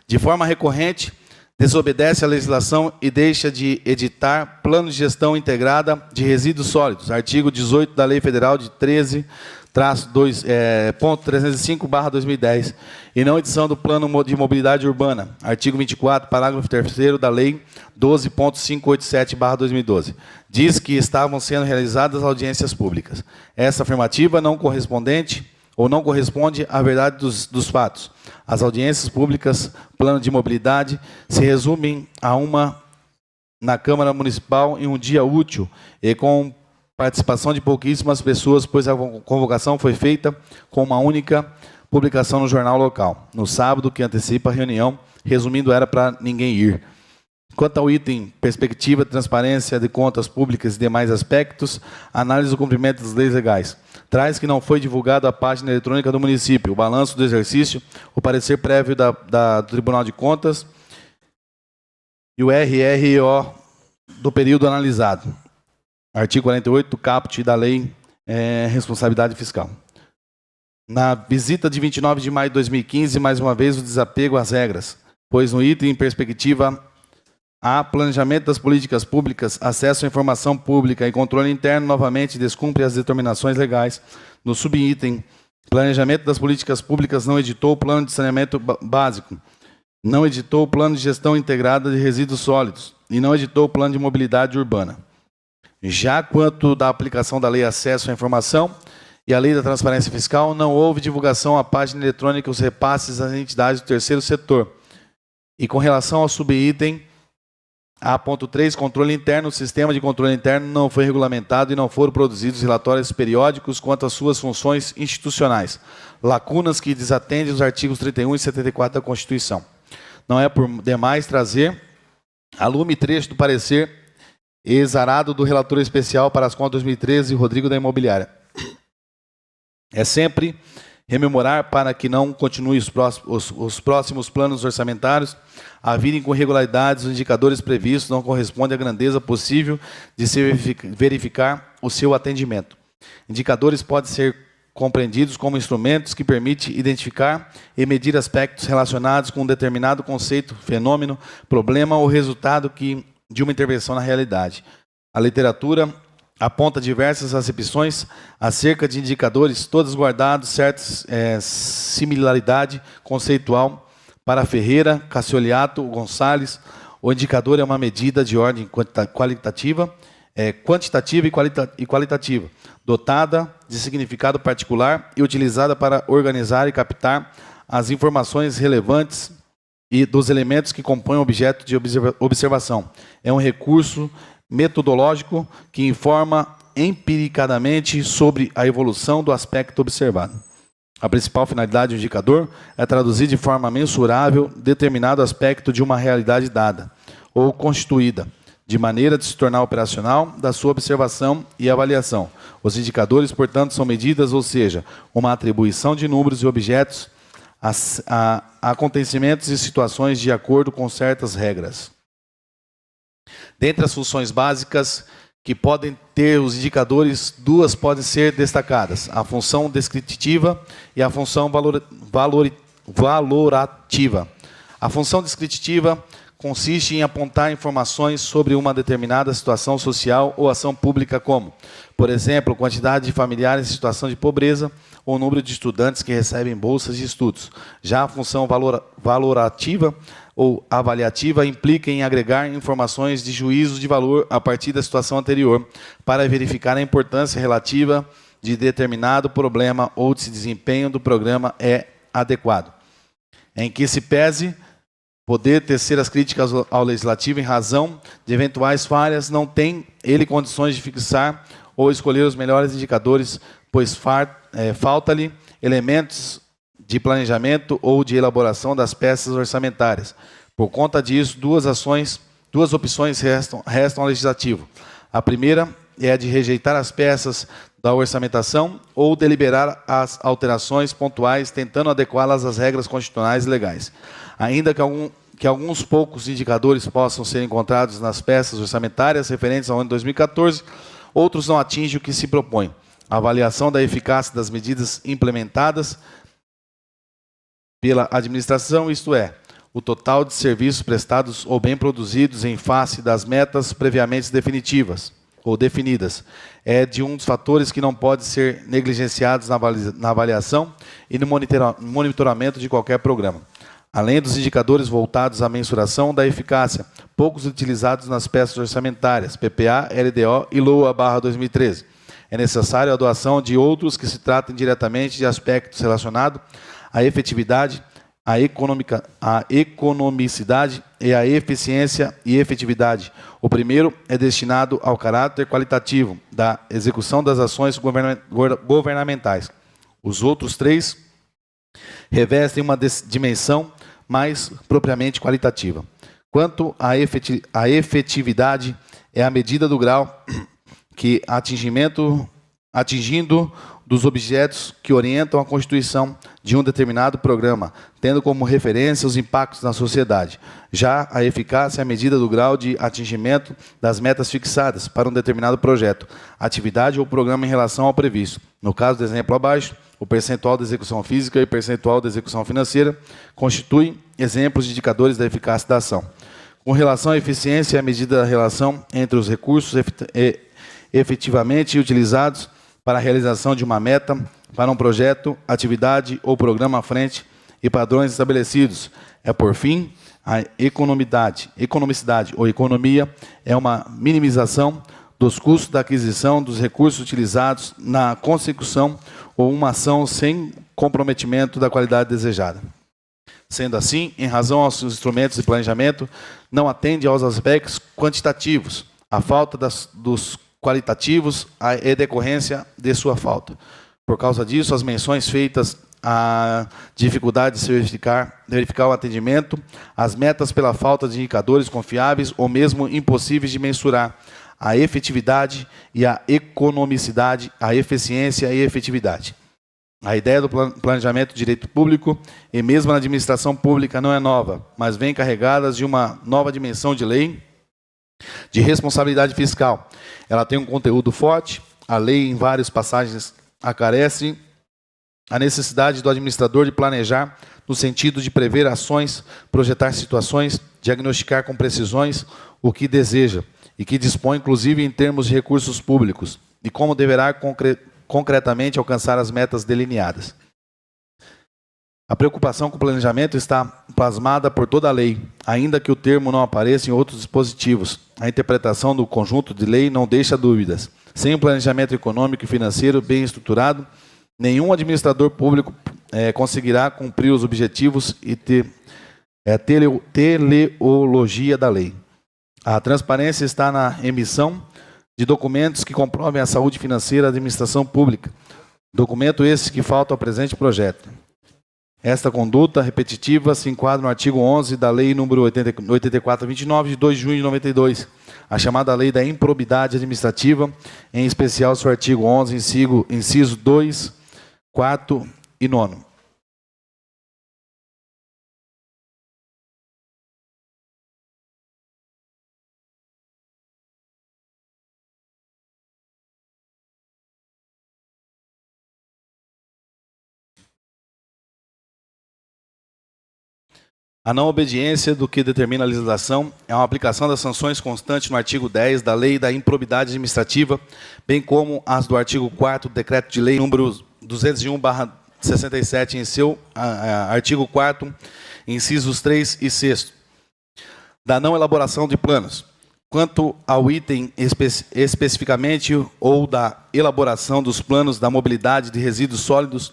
De forma recorrente, desobedece à legislação e deixa de editar plano de gestão integrada de resíduos sólidos, artigo 18 da Lei Federal de 13.305/2010, e não edição do Plano de Mobilidade Urbana, artigo 24, parágrafo 3º da Lei 12.587/2012. Diz que estavam sendo realizadas audiências públicas. Essa afirmativa não corresponde à verdade dos fatos. As audiências públicas, plano de mobilidade, se resumem a uma na Câmara Municipal em um dia útil e com participação de pouquíssimas pessoas, pois a convocação foi feita com uma única publicação no jornal local, no sábado que antecipa a reunião, resumindo, era para ninguém ir. Quanto ao item perspectiva, transparência de contas públicas e demais aspectos, análise do cumprimento das leis legais. Traz que não foi divulgado a página eletrônica do município, o balanço do exercício, o parecer prévio do Tribunal de Contas e o RRO do período analisado. Artigo 48 do caput da Lei Responsabilidade Fiscal. Na visita de 29 de maio de 2015, mais uma vez o desapego às regras, pois no item perspectiva há planejamento das políticas públicas, acesso à informação pública e controle interno, novamente descumpre as determinações legais. No subitem, planejamento das políticas públicas, não editou o plano de saneamento básico, não editou o plano de gestão integrada de resíduos sólidos e não editou o plano de mobilidade urbana. Já quanto da aplicação da Lei Acesso à Informação e a Lei da Transparência Fiscal, não houve divulgação à página eletrônica os repasses às entidades do terceiro setor. E com relação ao subitem A.3, controle interno, o sistema de controle interno não foi regulamentado e não foram produzidos relatórios periódicos quanto às suas funções institucionais, lacunas que desatendem os artigos 31 e 74 da Constituição. Não é por demais trazer a lume trecho do parecer exarado do relator especial para as contas 2013, Rodrigo da Imobiliária. É sempre rememorar para que não continue os próximos planos orçamentários a virem com irregularidades, os indicadores previstos não correspondem à grandeza possível de se verificar o seu atendimento. Indicadores podem ser compreendidos como instrumentos que permitem identificar e medir aspectos relacionados com um determinado conceito, fenômeno, problema ou resultado de uma intervenção na realidade. A literatura aponta diversas acepções acerca de indicadores, todos guardados certa similaridade conceitual. Para Ferreira, Cassioliato, Gonçalves, o indicador é uma medida de ordem quantitativa e qualitativa, dotada de significado particular e utilizada para organizar e captar as informações relevantes e dos elementos que compõem o objeto de observação. É um recurso metodológico que informa empiricadamente sobre a evolução do aspecto observado. A principal finalidade do indicador é traduzir de forma mensurável determinado aspecto de uma realidade dada ou constituída, de maneira de se tornar operacional da sua observação e avaliação. Os indicadores, portanto, são medidas, ou seja, uma atribuição de números e objetos a acontecimentos e situações de acordo com certas regras. Dentre as funções básicas que podem ter os indicadores, duas podem ser destacadas: a função descritiva e a função valorativa. A função descritiva consiste em apontar informações sobre uma determinada situação social ou ação pública, como, por exemplo, quantidade de familiares em situação de pobreza ou número de estudantes que recebem bolsas de estudos. Já a função valorativa ou avaliativa implica em agregar informações de juízo de valor a partir da situação anterior, para verificar a importância relativa de determinado problema ou se o desempenho do programa é adequado. Em que se pese poder tecer as críticas ao Legislativo em razão de eventuais falhas, não tem ele condições de fixar ou escolher os melhores indicadores, pois falta-lhe elementos de planejamento ou de elaboração das peças orçamentárias. Por conta disso, duas opções restam ao Legislativo. A primeira é a de rejeitar as peças da orçamentação ou deliberar as alterações pontuais, tentando adequá-las às regras constitucionais e legais. Ainda que alguns poucos indicadores possam ser encontrados nas peças orçamentárias referentes ao ano de 2014, outros não atingem o que se propõe. A avaliação da eficácia das medidas implementadas pela administração, isto é, o total de serviços prestados ou bem produzidos em face das metas previamente definitivas ou definidas, é de um dos fatores que não pode ser negligenciados na avaliação e no monitoramento de qualquer programa. Além dos indicadores voltados à mensuração da eficácia, poucos utilizados nas peças orçamentárias, PPA, LDO e LOA/2013. É necessário a adoção de outros que se tratem diretamente de aspectos relacionados à efetividade, à economicidade e à eficiência e efetividade. O primeiro é destinado ao caráter qualitativo da execução das ações governamentais. Os outros três revestem uma dimensão mais propriamente qualitativa. Quanto à efetividade, é a medida do grau que atingindo dos objetos que orientam a constituição de um determinado programa, tendo como referência os impactos na sociedade. Já a eficácia é a medida do grau de atingimento das metas fixadas para um determinado projeto, atividade ou programa em relação ao previsto. No caso do exemplo abaixo, o percentual da execução física e o percentual da execução financeira constituem exemplos de indicadores da eficácia da ação. Com relação à eficiência, é a medida da relação entre os recursos efetivamente utilizados para a realização de uma meta, para um projeto, atividade ou programa à frente e padrões estabelecidos. É, por fim, a economicidade ou economia é uma minimização dos custos da aquisição dos recursos utilizados na consecução ou uma ação sem comprometimento da qualidade desejada. Sendo assim, em razão aos instrumentos de planejamento, não atende aos aspectos quantitativos. A falta dos qualitativos é decorrência de sua falta. Por causa disso, as menções feitas à dificuldade de se verificar o atendimento, as metas pela falta de indicadores confiáveis ou mesmo impossíveis de mensurar, a efetividade e a economicidade, a eficiência e a efetividade. A ideia do planejamento de direito público e mesmo na administração pública não é nova, mas vem carregada de uma nova dimensão de lei de responsabilidade fiscal. Ela tem um conteúdo forte, a lei em várias passagens acresce a necessidade do administrador de planejar no sentido de prever ações, projetar situações, diagnosticar com precisões o que deseja e que dispõe inclusive em termos de recursos públicos e como deverá concretamente alcançar as metas delineadas. A preocupação com o planejamento está plasmada por toda a lei, ainda que o termo não apareça em outros dispositivos. A interpretação do conjunto de lei não deixa dúvidas. Sem um planejamento econômico e financeiro bem estruturado, nenhum administrador público conseguirá cumprir os objetivos e teleologia da lei. A transparência está na emissão de documentos que comprovem a saúde financeira da administração pública. Documento esse que falta ao presente projeto. Esta conduta repetitiva se enquadra no artigo 11 da Lei nº 8429, de 2 de junho de 92, a chamada Lei da Improbidade Administrativa, em especial seu artigo 11, inciso 2, 4 e 9. A não obediência do que determina a legislação é uma aplicação das sanções constante no artigo 10 da Lei da Improbidade Administrativa, bem como as do artigo 4º do Decreto de Lei número 201/67, em seu artigo 4º, incisos 3 e 6º, da não elaboração de planos. Quanto ao item especificamente ou da elaboração dos planos da mobilidade de resíduos sólidos,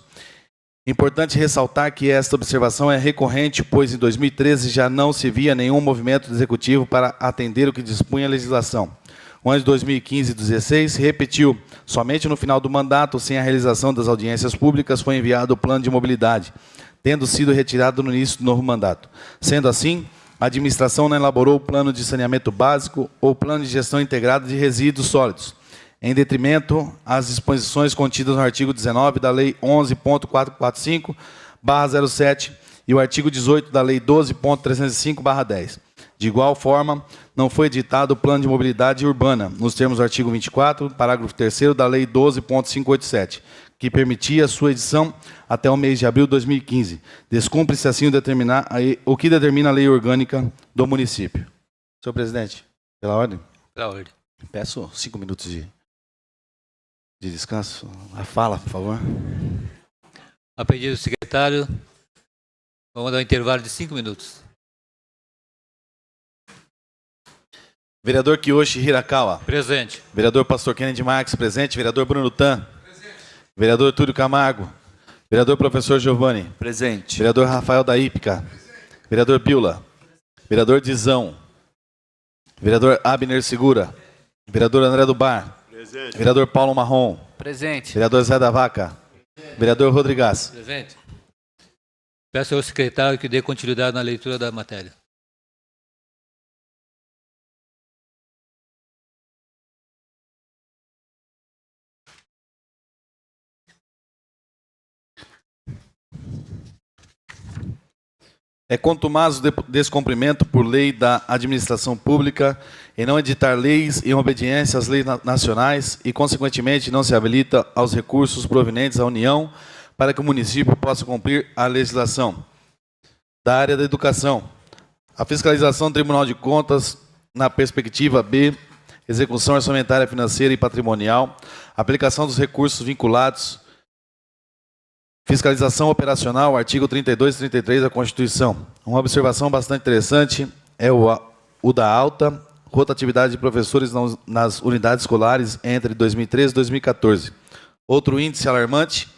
importante ressaltar que esta observação é recorrente, pois em 2013 já não se via nenhum movimento do Executivo para atender o que dispunha a legislação. O ano de 2015 e 2016 se repetiu. Somente no final do mandato, sem a realização das audiências públicas, foi enviado o plano de mobilidade, tendo sido retirado no início do novo mandato. Sendo assim, a administração não elaborou o plano de saneamento básico ou plano de gestão integrada de resíduos sólidos, em detrimento às disposições contidas no artigo 19 da Lei 11.445/07 e o artigo 18 da Lei 12.305/10. De igual forma, não foi editado o Plano de Mobilidade Urbana, nos termos do artigo 24, parágrafo 3º da Lei 12.587, que permitia sua edição até o mês de abril de 2015. Descumpre-se assim o que determina a lei orgânica do município. Senhor presidente, pela ordem? Pela ordem. Peço 5 minutos de descanso. A fala, por favor. A pedido do secretário, vamos dar um intervalo de 5 minutos. Vereador Kiyoshi Hirakawa. Presente. Vereador Pastor Kennedy Marques, presente. Vereador Bruno Tan. Presente. Vereador Túlio Camargo. Vereador Professor Giovanni. Presente. Vereador Rafael da Ípica. Vereador Biula. Vereador Dizão. Vereador Abner Segura. Vereador André do Bar. Presente. Vereador Paulo Marrom. Presente. Vereador Zé da Vaca. Vereador Rodrigues. Presente. Peço ao secretário que dê continuidade na leitura da matéria. É contumaz o descumprimento por lei da administração pública em não editar leis em obediência às leis nacionais e, consequentemente, não se habilita aos recursos provenientes à União para que o município possa cumprir a legislação da área da educação. A fiscalização do Tribunal de Contas, na perspectiva B, execução orçamentária financeira e patrimonial, aplicação dos recursos vinculados, fiscalização operacional, artigo 32 e 33 da Constituição. Uma observação bastante interessante é o da alta rotatividade de professores nas unidades escolares entre 2013 e 2014. Outro índice alarmante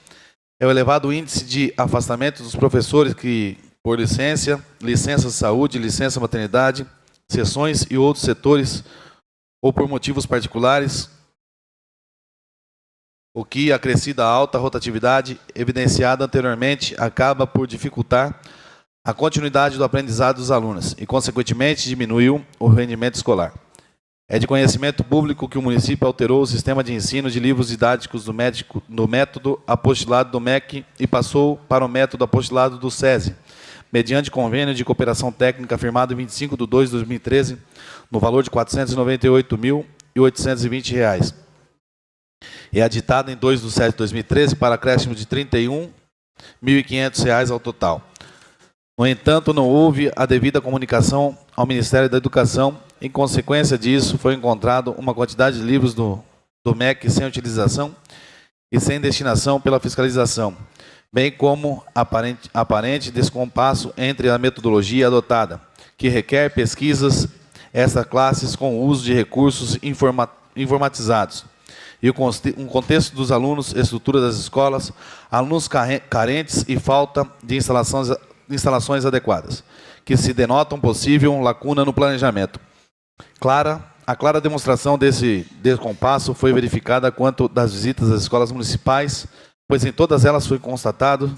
é o elevado índice de afastamento dos professores que, por licença de saúde, licença maternidade, sessões e outros setores, ou por motivos particulares, o que, acrescida a alta rotatividade evidenciada anteriormente, acaba por dificultar a continuidade do aprendizado dos alunos e, consequentemente, diminuiu o rendimento escolar. É de conhecimento público que o município alterou o sistema de ensino de livros didáticos do método apostilado do MEC e passou para o método apostilado do SESI, mediante convênio de cooperação técnica firmado em 25 de 2 de 2013, no valor de R$ 498.820. É aditado em 2 de 7 de 2013 para acréscimo de R$ 31.500 ao total. No entanto, não houve a devida comunicação ao Ministério da Educação. Em consequência disso, foi encontrado uma quantidade de livros do MEC sem utilização e sem destinação pela fiscalização, bem como aparente descompasso entre a metodologia adotada, que requer pesquisas extra-classes com o uso de recursos informatizados, e o contexto dos alunos, estrutura das escolas, alunos carentes e falta de instalações adequadas, que se denotam possível lacuna no planejamento. A clara demonstração desse descompasso foi verificada quanto das visitas às escolas municipais, pois em todas elas foi constatado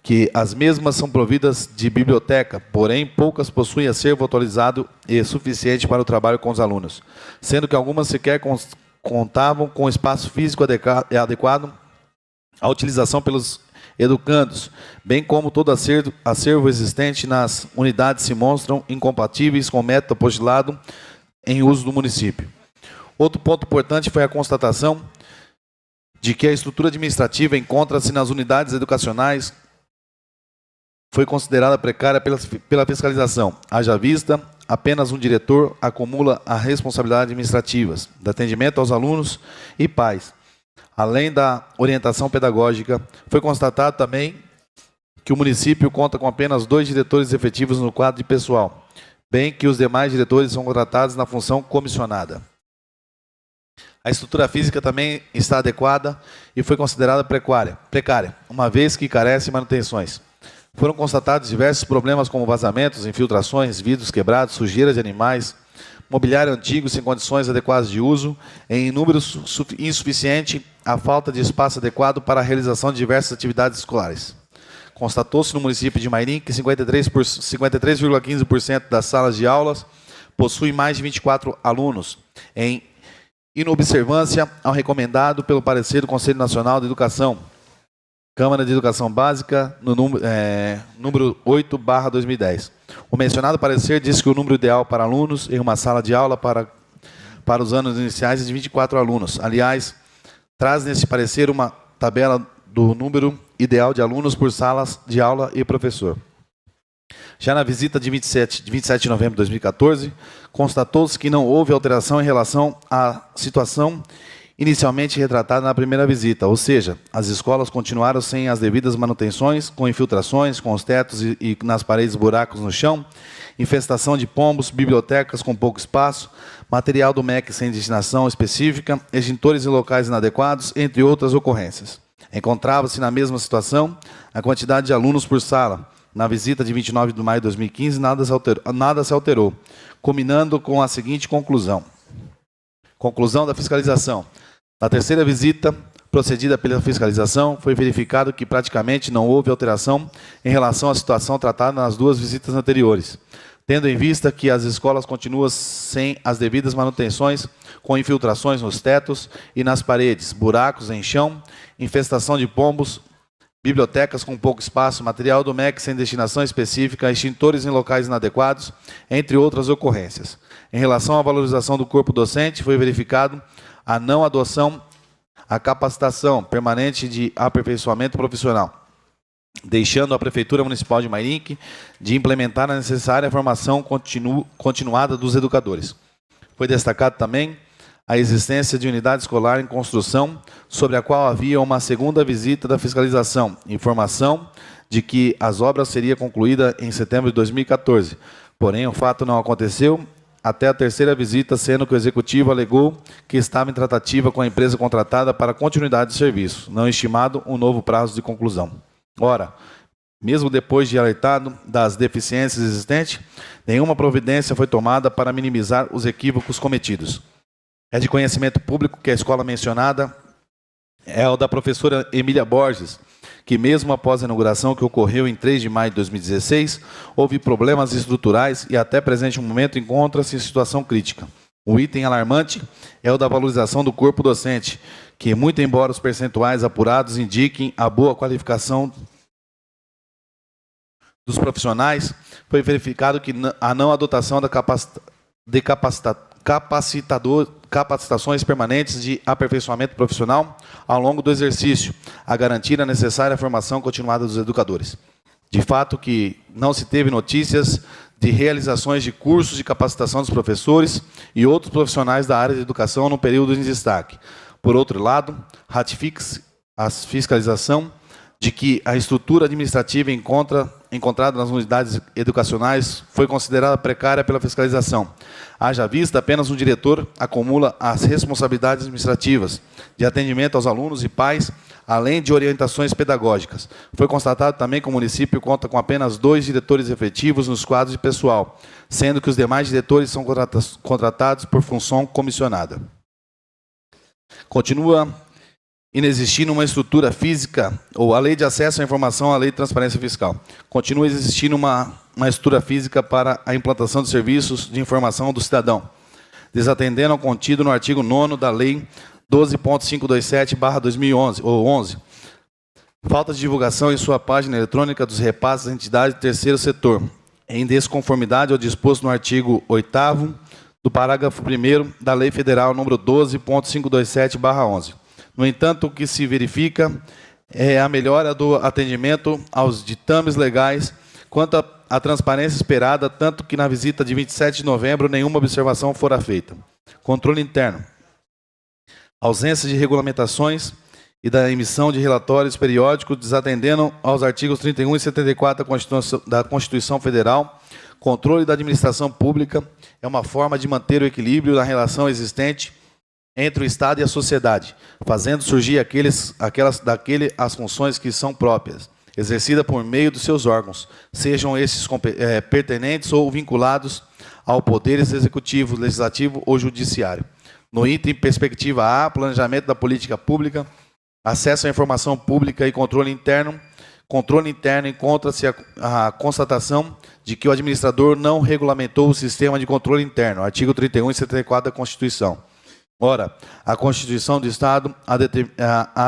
que as mesmas são providas de biblioteca, porém poucas possuem acervo atualizado e suficiente para o trabalho com os alunos, sendo que algumas sequer contavam com espaço físico adequado à utilização pelos educandos, bem como todo acervo existente nas unidades se mostram incompatíveis com o método apostolado em uso do município. Outro ponto importante foi a constatação de que a estrutura administrativa encontra-se nas unidades educacionais foi considerada precária pela fiscalização. Haja vista, apenas um diretor acumula as responsabilidades administrativas de atendimento aos alunos e pais. Além da orientação pedagógica, foi constatado também que o município conta com apenas 2 diretores efetivos no quadro de pessoal, bem que os demais diretores são contratados na função comissionada. A estrutura física também está adequada e foi considerada precária, uma vez que carece de manutenções. Foram constatados diversos problemas como vazamentos, infiltrações, vidros quebrados, sujeira de animais, mobiliário antigo sem condições adequadas de uso, em número insuficiente, a falta de espaço adequado para a realização de diversas atividades escolares. Constatou-se no município de Mairim que 53,15% das salas de aulas possuem mais de 24 alunos, em inobservância ao recomendado pelo parecer do Conselho Nacional de Educação, Câmara de Educação Básica, no número 8/2010. O mencionado parecer diz que o número ideal para alunos em uma sala de aula para os anos iniciais é de 24 alunos. Aliás, traz nesse parecer uma tabela do número ideal de alunos por salas de aula e professor. Já na visita de 27 de novembro de 2014, constatou-se que não houve alteração em relação à situação inicialmente retratada na primeira visita, ou seja, as escolas continuaram sem as devidas manutenções, com infiltrações, com os tetos e nas paredes buracos no chão, infestação de pombos, bibliotecas com pouco espaço, material do MEC sem destinação específica, extintores em locais inadequados, entre outras ocorrências. Encontrava-se na mesma situação a quantidade de alunos por sala. Na visita de 29 de maio de 2015, nada se alterou, culminando com a seguinte conclusão. Conclusão da fiscalização. Na terceira visita, procedida pela fiscalização, foi verificado que praticamente não houve alteração em relação à situação tratada nas 2 visitas anteriores, tendo em vista que as escolas continuam sem as devidas manutenções, com infiltrações nos tetos e nas paredes, buracos em chão, infestação de pombos, bibliotecas com pouco espaço, material do MEC sem destinação específica, extintores em locais inadequados, entre outras ocorrências. Em relação à valorização do corpo docente, foi verificado a não adoção à capacitação permanente de aperfeiçoamento profissional, deixando a Prefeitura Municipal de Mairim de implementar a necessária formação continuada dos educadores. Foi destacado também a existência de unidade escolar em construção, sobre a qual havia uma segunda visita da fiscalização, informação de que as obras seriam concluídas em setembro de 2014. Porém, o fato não aconteceu até a terceira visita, sendo que o Executivo alegou que estava em tratativa com a empresa contratada para continuidade de serviço, não estimado um novo prazo de conclusão. Ora, mesmo depois de alertado das deficiências existentes, nenhuma providência foi tomada para minimizar os equívocos cometidos. É de conhecimento público que a escola mencionada é a da professora Emília Borges, que mesmo após a inauguração que ocorreu em 3 de maio de 2016, houve problemas estruturais e até presente momento encontra-se em situação crítica. O item alarmante é o da valorização do corpo docente, que, muito embora os percentuais apurados indiquem a boa qualificação dos profissionais, foi verificado que a não adotação de capacitações permanentes de aperfeiçoamento profissional ao longo do exercício, a garantir a necessária formação continuada dos educadores. De fato que não se teve notícias de realizações de cursos de capacitação dos professores e outros profissionais da área de educação no período em destaque. Por outro lado, ratifica-se a fiscalização de que a estrutura administrativa encontrada nas unidades educacionais foi considerada precária pela fiscalização. Haja vista, apenas um diretor acumula as responsabilidades administrativas de atendimento aos alunos e pais, além de orientações pedagógicas. Foi constatado também que o município conta com apenas 2 diretores efetivos nos quadros de pessoal, sendo que os demais diretores são contratados por função comissionada. Continua inexistindo uma estrutura física, ou a lei de acesso à informação, a lei de transparência fiscal. Continua existindo uma estrutura física para a implantação de serviços de informação do cidadão, desatendendo ao contido no artigo 9º da lei 12.527/2011, ou 11. Falta de divulgação em sua página eletrônica dos repasses às entidades do terceiro setor, em desconformidade ao disposto no artigo 8º do parágrafo 1º da Lei Federal número 12.527/11. No entanto, o que se verifica é a melhora do atendimento aos ditames legais quanto à transparência esperada, tanto que na visita de 27 de novembro nenhuma observação fora feita. Controle interno. Ausência de regulamentações e da emissão de relatórios periódicos, desatendendo aos artigos 31 e 74 da Constituição Federal. Controle da administração pública é uma forma de manter o equilíbrio na relação existente entre o Estado e a sociedade, fazendo surgir as funções que são próprias, exercidas por meio dos seus órgãos, sejam esses pertinentes ou vinculados ao poder executivo, legislativo ou judiciário. No item perspectiva A, planejamento da política pública, acesso à informação pública e controle interno encontra-se a constatação de que o administrador não regulamentou o sistema de controle interno, artigo 31 e 74 da Constituição. Ora, a Constituição do Estado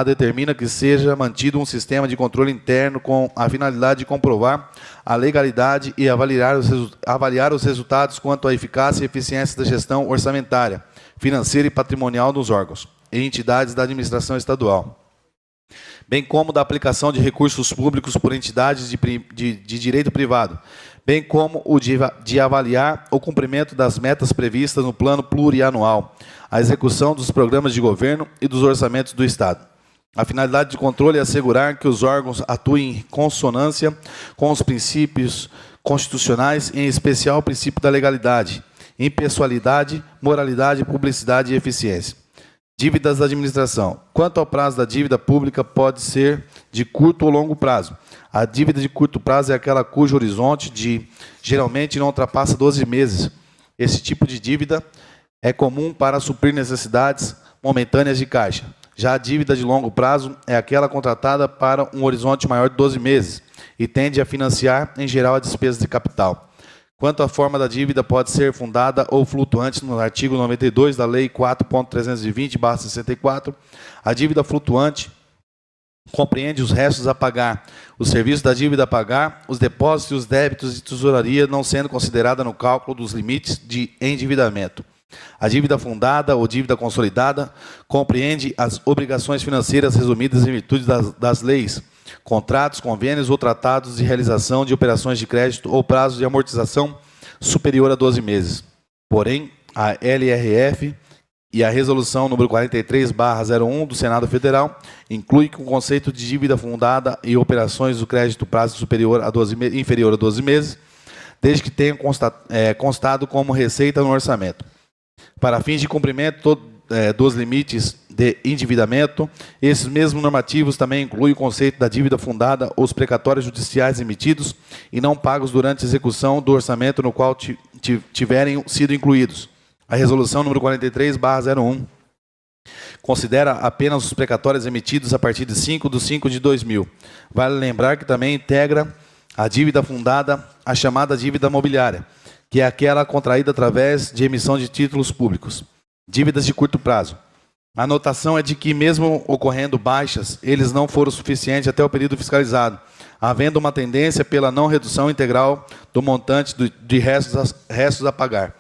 determina que seja mantido um sistema de controle interno com a finalidade de comprovar a legalidade e avaliar os resultados quanto à eficácia e eficiência da gestão orçamentária, financeira e patrimonial dos órgãos e entidades da administração estadual, bem como da aplicação de recursos públicos por entidades de direito privado, bem como o de avaliar o cumprimento das metas previstas no plano plurianual, a execução dos programas de governo e dos orçamentos do Estado. A finalidade de controle é assegurar que os órgãos atuem em consonância com os princípios constitucionais, em especial o princípio da legalidade, impessoalidade, moralidade, publicidade e eficiência. Dívidas da administração. Quanto ao prazo da dívida pública, pode ser de curto ou longo prazo. A dívida de curto prazo é aquela cujo horizonte geralmente não ultrapassa 12 meses. Esse tipo de dívida é comum para suprir necessidades momentâneas de caixa. Já a dívida de longo prazo é aquela contratada para um horizonte maior de 12 meses e tende a financiar, em geral, a despesa de capital. Quanto à forma da dívida, pode ser fundada ou flutuante no artigo 92 da Lei 4.320/64. A dívida flutuante compreende os restos a pagar, os serviços da dívida a pagar, os depósitos e os débitos de tesouraria, não sendo considerada no cálculo dos limites de endividamento. A dívida fundada ou dívida consolidada compreende as obrigações financeiras resumidas em virtude das leis, contratos, convênios ou tratados de realização de operações de crédito ou prazo de amortização superior a 12 meses. Porém, a LRF e a resolução número 43/01 do Senado Federal inclui que o conceito de dívida fundada e operações do crédito prazo inferior a 12 meses, desde que tenham constado como receita no orçamento. Para fins de cumprimento dos limites de endividamento, esses mesmos normativos também incluem o conceito da dívida fundada ou os precatórios judiciais emitidos e não pagos durante a execução do orçamento no qual tiverem sido incluídos. A resolução número 43/01 considera apenas os precatórios emitidos a partir de 5/5/2000. Vale lembrar que também integra a dívida fundada a chamada dívida mobiliária, que é aquela contraída através de emissão de títulos públicos. Dívidas de curto prazo. A anotação é de que, mesmo ocorrendo baixas, eles não foram suficientes até o período fiscalizado, havendo uma tendência pela não redução integral do montante de restos a pagar.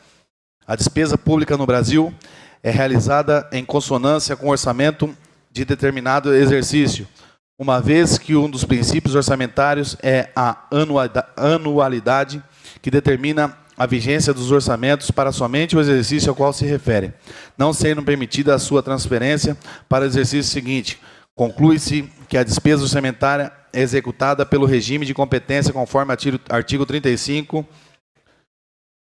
A despesa pública no Brasil é realizada em consonância com o orçamento de determinado exercício, uma vez que um dos princípios orçamentários é a anualidade, que determina a vigência dos orçamentos para somente o exercício ao qual se refere, não sendo permitida a sua transferência para o exercício seguinte. Conclui-se que a despesa orçamentária é executada pelo regime de competência conforme artigo 35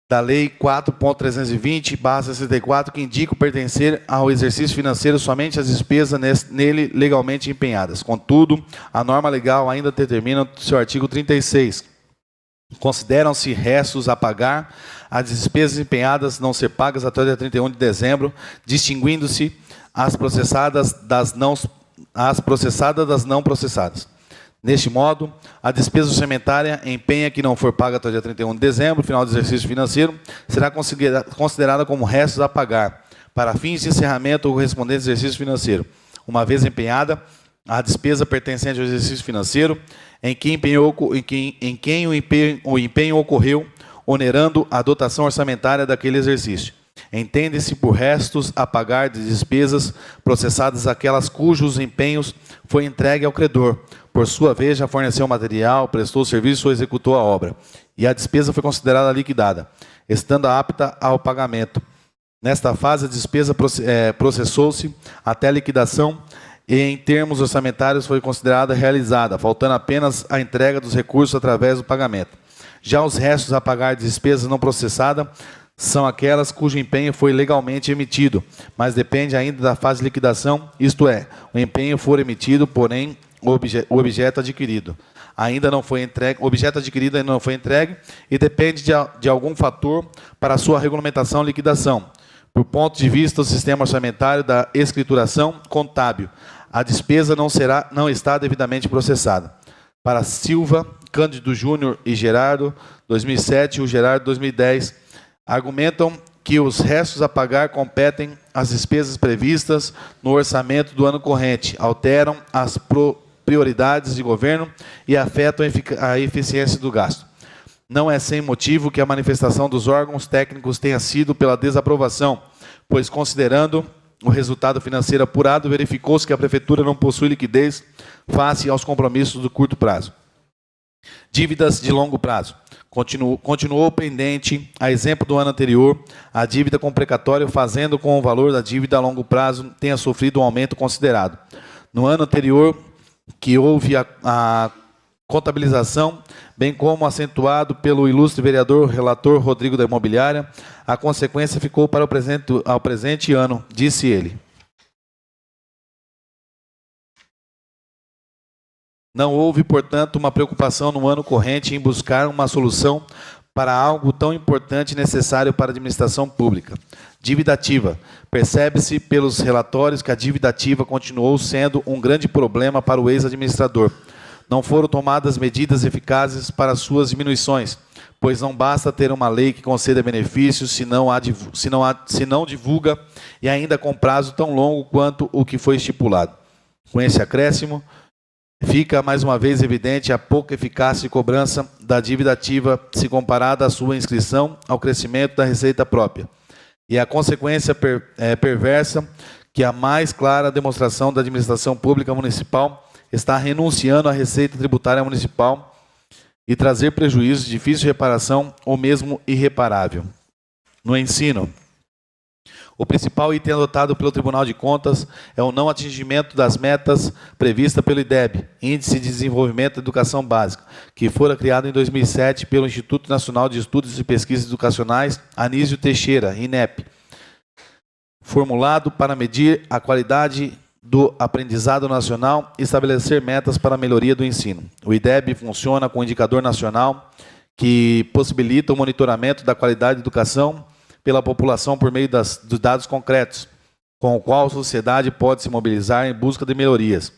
da Lei 4.320/64, que indica o pertencer ao exercício financeiro somente as despesas nele legalmente empenhadas. Contudo, a norma legal ainda determina seu artigo 36. Consideram-se restos a pagar as despesas empenhadas não ser pagas até o dia 31 de dezembro, distinguindo-se as processadas das não processadas. Neste modo, a despesa orçamentária empenha que não for paga até o dia 31 de dezembro, final do exercício financeiro, será considerada como restos a pagar, para fins de encerramento ou correspondente exercício financeiro, uma vez empenhada a despesa pertencente ao exercício financeiro em quem o empenho ocorreu, onerando a dotação orçamentária daquele exercício. Entende-se por restos a pagar de despesas processadas aquelas cujos empenhos foi entregue ao credor, por sua vez já forneceu material, prestou serviço ou executou a obra, e a despesa foi considerada liquidada, estando apta ao pagamento. Nesta fase, a despesa processou-se até a liquidação e, em termos orçamentários, foi considerada realizada, faltando apenas a entrega dos recursos através do pagamento. Já os restos a pagar de despesas não processadas são aquelas cujo empenho foi legalmente emitido, mas depende ainda da fase de liquidação, isto é, o empenho for emitido, porém, o objeto adquirido ainda não foi entregue, o objeto adquirido ainda não foi entregue e depende de algum fator para sua regulamentação e liquidação. Por ponto de vista do sistema orçamentário da escrituração contábil, a despesa não está devidamente processada. Para Silva, Cândido Júnior e Gerardo, 2007, e o Gerardo, 2010, argumentam que os restos a pagar competem às despesas previstas no orçamento do ano corrente, alteram as prioridades de governo e afetam a eficiência do gasto. Não é sem motivo que a manifestação dos órgãos técnicos tenha sido pela desaprovação, pois, considerando o resultado financeiro apurado, verificou-se que a Prefeitura não possui liquidez face aos compromissos do curto prazo. Dívidas de longo prazo. Continuou pendente, a exemplo do ano anterior, a dívida com precatório, fazendo com o valor da dívida a longo prazo tenha sofrido um aumento considerado. No ano anterior, que houve a contabilização, bem como acentuado pelo ilustre vereador relator Rodrigo da Imobiliária, a consequência ficou para ao presente ano, disse ele. Não houve, portanto, uma preocupação no ano corrente em buscar uma solução para algo tão importante e necessário para a administração pública. Dívida ativa. Percebe-se pelos relatórios que a dívida ativa continuou sendo um grande problema para o ex-administrador. Não foram tomadas medidas eficazes para suas diminuições, pois não basta ter uma lei que conceda benefícios se não divulga e ainda com prazo tão longo quanto o que foi estipulado. Com esse acréscimo, fica mais uma vez evidente a pouca eficácia de cobrança da dívida ativa se comparada à sua inscrição ao crescimento da receita própria. E a consequência perversa, que a mais clara demonstração da administração pública municipal está renunciando à receita tributária municipal e trazer prejuízos de difícil reparação ou mesmo irreparável. No ensino, o principal item adotado pelo Tribunal de Contas é o não atingimento das metas previstas pelo IDEB, Índice de Desenvolvimento da Educação Básica, que fora criado em 2007 pelo Instituto Nacional de Estudos e Pesquisas Educacionais, Anísio Teixeira, INEP, formulado para medir a qualidade do aprendizado nacional e estabelecer metas para a melhoria do ensino. O IDEB funciona com um indicador nacional que possibilita o monitoramento da qualidade da educação pela população por meio dos dados concretos, com o qual a sociedade pode se mobilizar em busca de melhorias.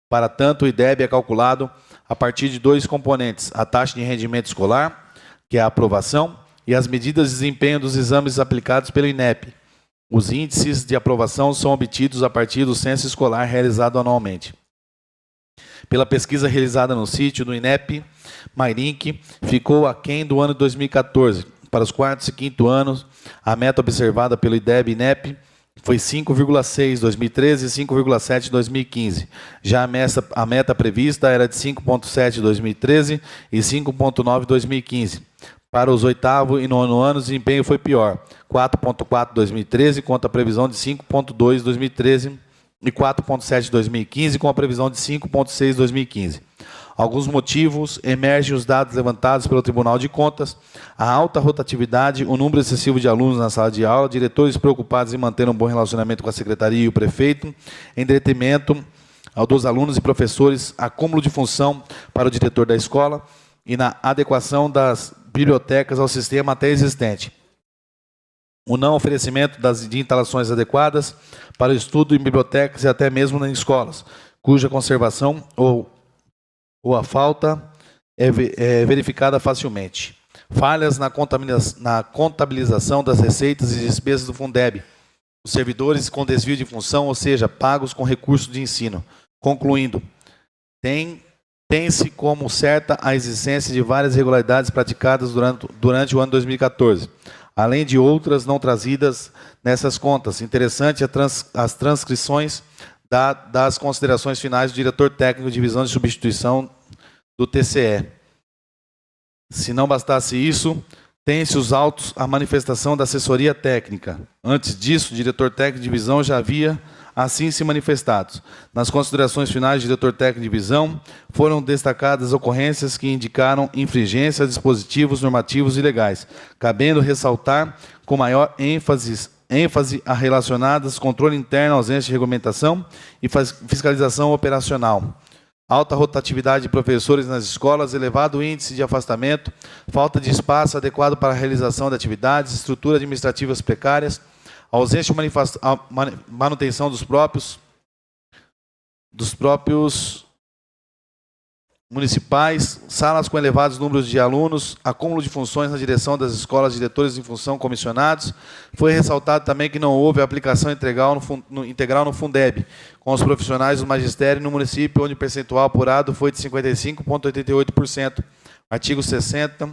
Para tanto, o IDEB é calculado a partir de dois componentes, a taxa de rendimento escolar, que é a aprovação, e as medidas de desempenho dos exames aplicados pelo INEP. Os índices de aprovação são obtidos a partir do censo escolar realizado anualmente. Pela pesquisa realizada no sítio do INEP, Mairinque ficou aquém do ano de 2014. Para os quartos e quinto anos, a meta observada pelo IDEB-INEP foi 5,6 em 2013 e 5,7 em 2015. Já a meta prevista era de 5,7 em 2013 e 5,9 em 2015. Para os oitavo e nono anos, o desempenho foi pior, 4,4 em 2013, contra a previsão de 5,2 em 2013 e 4,7 em 2015, com a previsão de 5,6 em 2015. Alguns motivos emergem os dados levantados pelo Tribunal de Contas, a alta rotatividade, o número excessivo de alunos na sala de aula, diretores preocupados em manter um bom relacionamento com a secretaria e o prefeito, em detrimento dos alunos e professores, acúmulo de função para o diretor da escola e na adequação das bibliotecas ao sistema até existente. O não oferecimento de instalações adequadas para o estudo em bibliotecas e até mesmo em escolas, cuja conservação ou a falta é verificada facilmente. Falhas na contabilização das receitas e despesas do Fundeb. Os servidores com desvio de função, ou seja, pagos com recursos de ensino. Concluindo, tem-se como certa a existência de várias irregularidades praticadas durante o ano 2014, além de outras não trazidas nessas contas. Interessante as transcrições das considerações finais do diretor técnico de divisão de substituição do TCE. Se não bastasse isso, tem-se os autos a manifestação da assessoria técnica. Antes disso, o diretor técnico de divisão já havia assim se manifestado. Nas considerações finais do diretor técnico de divisão, foram destacadas ocorrências que indicaram infringência a dispositivos normativos e legais, cabendo ressaltar com maior ênfase a relacionadas controle interno, ausência de regulamentação e fiscalização operacional. Alta rotatividade de professores nas escolas, elevado índice de afastamento, falta de espaço adequado para a realização de atividades, estruturas administrativas precárias, ausência de manutenção dos próprios municipais, salas com elevados números de alunos, acúmulo de funções na direção das escolas, diretores em função comissionados. Foi ressaltado também que não houve aplicação integral no Fundeb, com os profissionais do magistério no município, onde o percentual apurado foi de 55,88%. Artigo 60,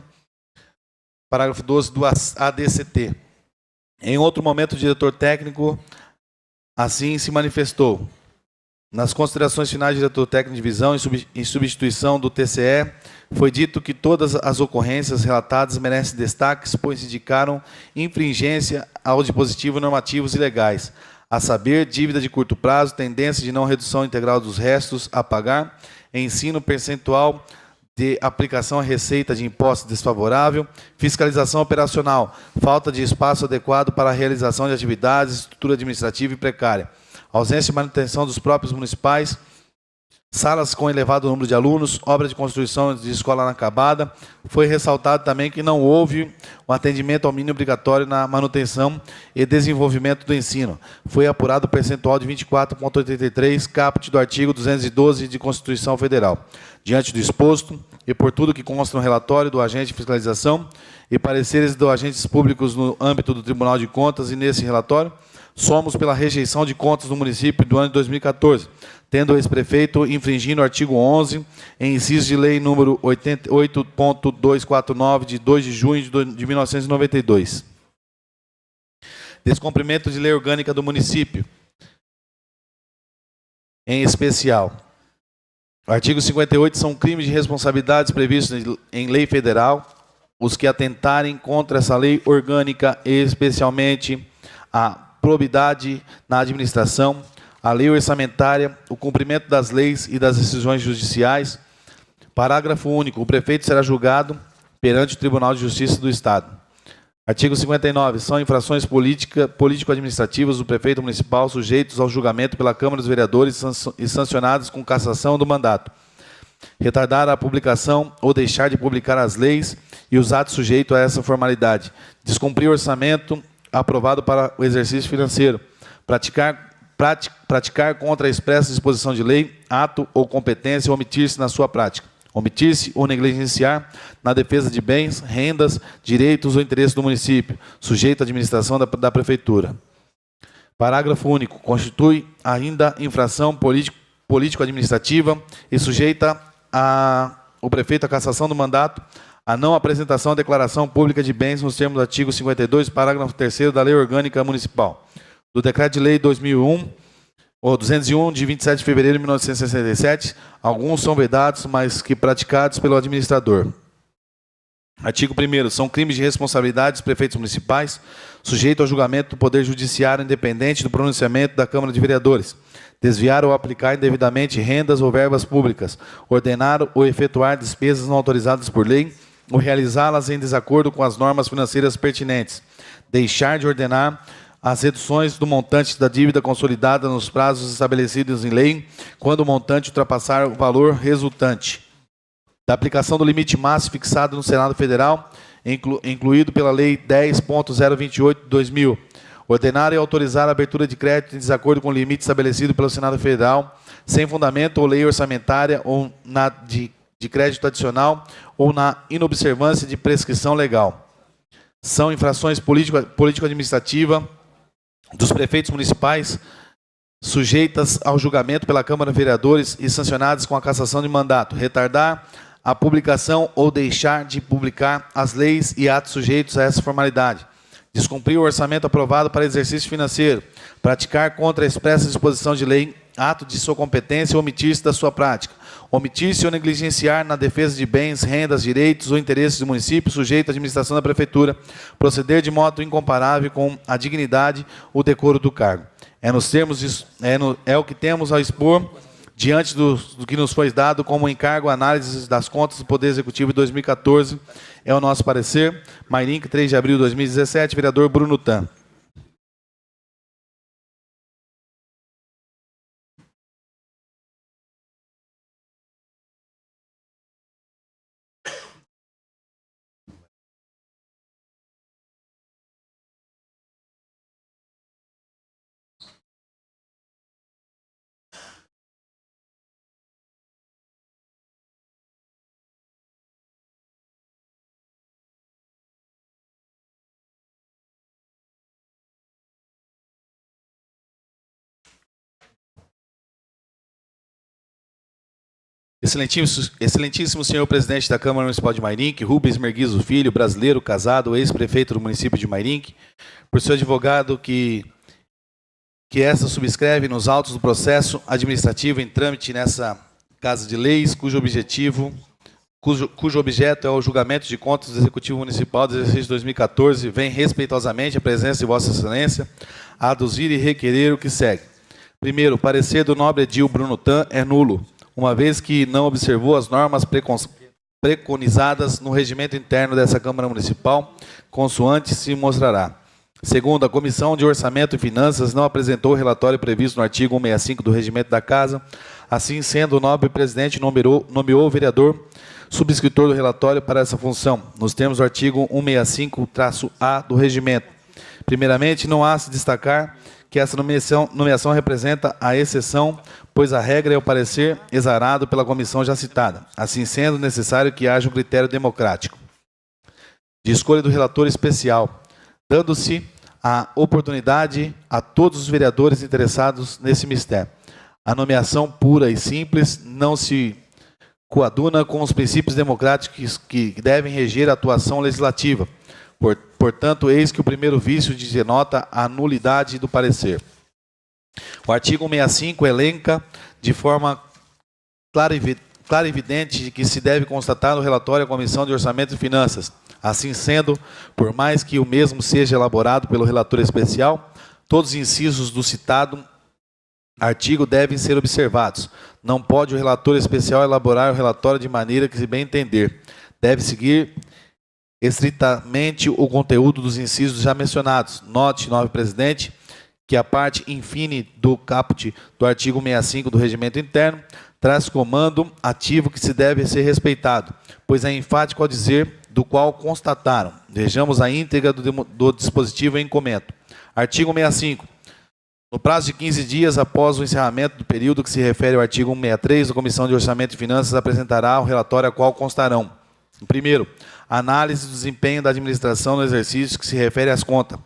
parágrafo 12 do ADCT. Em outro momento, o diretor técnico assim se manifestou. Nas considerações finais do diretor técnico de divisão, em substituição do TCE, foi dito que todas as ocorrências relatadas merecem destaques, pois indicaram infringência aos dispositivos normativos e legais, a saber, dívida de curto prazo, tendência de não redução integral dos restos a pagar, ensino percentual de aplicação à receita de imposto desfavorável, fiscalização operacional, falta de espaço adequado para a realização de atividades, estrutura administrativa e precária, ausência de manutenção dos próprios municipais, salas com elevado número de alunos, obra de construção de escola inacabada. Foi ressaltado também que não houve um atendimento ao mínimo obrigatório na manutenção e desenvolvimento do ensino. Foi apurado o percentual de 24,83, caput do artigo 212 de Constituição Federal. Diante do exposto, e por tudo que consta no relatório do agente de fiscalização e pareceres dos agentes públicos no âmbito do Tribunal de Contas e nesse relatório, somos pela rejeição de contas do município do ano de 2014, tendo o ex-prefeito infringindo o artigo 11, em inciso de lei número 88.249, de 2 de junho de 1992. Descumprimento de lei orgânica do município. Em especial, o artigo 58 são crimes de responsabilidades previstos em lei federal, os que atentarem contra essa lei orgânica, especialmente a probidade na administração, a lei orçamentária, o cumprimento das leis e das decisões judiciais. Parágrafo único. O prefeito será julgado perante o Tribunal de Justiça do Estado. Artigo 59. São infrações político-administrativas do prefeito municipal sujeitos ao julgamento pela Câmara dos Vereadores e sancionados com cassação do mandato. Retardar a publicação ou deixar de publicar as leis e os atos sujeitos a essa formalidade. Descumprir o orçamento aprovado para o exercício financeiro. Praticar contra a expressa disposição de lei, ato ou competência, omitir-se na sua prática. omitir-se ou negligenciar na defesa de bens, rendas, direitos ou interesses do município, sujeito à administração da Prefeitura. Parágrafo único. Constitui ainda infração político-administrativa e sujeita o prefeito à cassação do mandato a não apresentação da declaração pública de bens nos termos do artigo 52, parágrafo 3º da Lei Orgânica Municipal, do Decreto de Lei 201, de 27 de fevereiro de 1967, alguns são vedados, mas que praticados pelo administrador. Artigo 1º. São crimes de responsabilidade dos prefeitos municipais, sujeito ao julgamento do Poder Judiciário independente do pronunciamento da Câmara de Vereadores. Desviar ou aplicar indevidamente rendas ou verbas públicas, ordenar ou efetuar despesas não autorizadas por lei, ou realizá-las em desacordo com as normas financeiras pertinentes. Deixar de ordenar as reduções do montante da dívida consolidada nos prazos estabelecidos em lei, quando o montante ultrapassar o valor resultante. Da aplicação do limite máximo fixado no Senado Federal, incluído pela Lei 10.028 de 2000. Ordenar e autorizar a abertura de crédito em desacordo com o limite estabelecido pelo Senado Federal, sem fundamento ou lei orçamentária ou de crédito adicional ou na inobservância de prescrição legal. São infrações político-administrativas dos prefeitos municipais, sujeitas ao julgamento pela Câmara de Vereadores e sancionadas com a cassação de mandato. Retardar a publicação ou deixar de publicar as leis e atos sujeitos a essa formalidade. Descumprir o orçamento aprovado para exercício financeiro. Praticar contra a expressa disposição de lei ato de sua competência ou omitir-se da sua prática. Omitir-se ou negligenciar na defesa de bens, rendas, direitos ou interesses do município sujeito à administração da Prefeitura. Proceder de modo incomparável com a dignidade ou decoro do cargo. É o que temos a expor diante do que nos foi dado como encargo a análise das contas do Poder Executivo de 2014. É o nosso parecer. Mairinque, 3 de abril de 2017, vereador Bruno Tan. Excelentíssimo senhor presidente da Câmara Municipal de Mairinque, Rubens Merguizo Filho, brasileiro, casado, ex-prefeito do município de Mairinque, por seu advogado que esta subscreve nos autos do processo administrativo em trâmite nessa Casa de Leis, cujo objeto é o julgamento de contas do Executivo Municipal do exercício de 2014, vem respeitosamente a presença de Vossa Excelência a aduzir e requerer o que segue. Primeiro, o parecer do nobre edil Bruno Tan é nulo, uma vez que não observou as normas preconizadas no regimento interno dessa Câmara Municipal, consoante se mostrará. Segundo, a Comissão de Orçamento e Finanças não apresentou o relatório previsto no artigo 165 do Regimento da Casa. Assim sendo, o nobre presidente nomeou o vereador subscritor do relatório para essa função, nos termos do artigo 165-A do Regimento. Primeiramente, não há se destacar que essa nomeação representa a exceção, pois a regra é o parecer exarado pela comissão já citada, assim sendo necessário que haja um critério democrático de escolha do relator especial, dando-se a oportunidade a todos os vereadores interessados nesse mistério. A nomeação pura e simples não se coaduna com os princípios democráticos que devem reger a atuação legislativa. Portanto, eis que o primeiro vício denota a nulidade do parecer. O artigo 165 elenca de forma clara e evidente que se deve constatar no relatório à Comissão de Orçamento e Finanças. Assim sendo, por mais que o mesmo seja elaborado pelo relator especial, todos os incisos do citado artigo devem ser observados. Não pode o relator especial elaborar o relatório de maneira que se bem entender. Deve seguir estritamente o conteúdo dos incisos já mencionados. Note, nobre presidente, que a parte infine do caput do artigo 165 do Regimento Interno traz comando ativo que se deve ser respeitado, pois é enfático ao dizer do qual constataram. Vejamos a íntegra do dispositivo em comento. Artigo 165. No prazo de 15 dias após o encerramento do período que se refere ao artigo 163, a Comissão de Orçamento e Finanças apresentará o relatório a qual constarão: primeiro, análise do desempenho da administração no exercício que se refere às contas,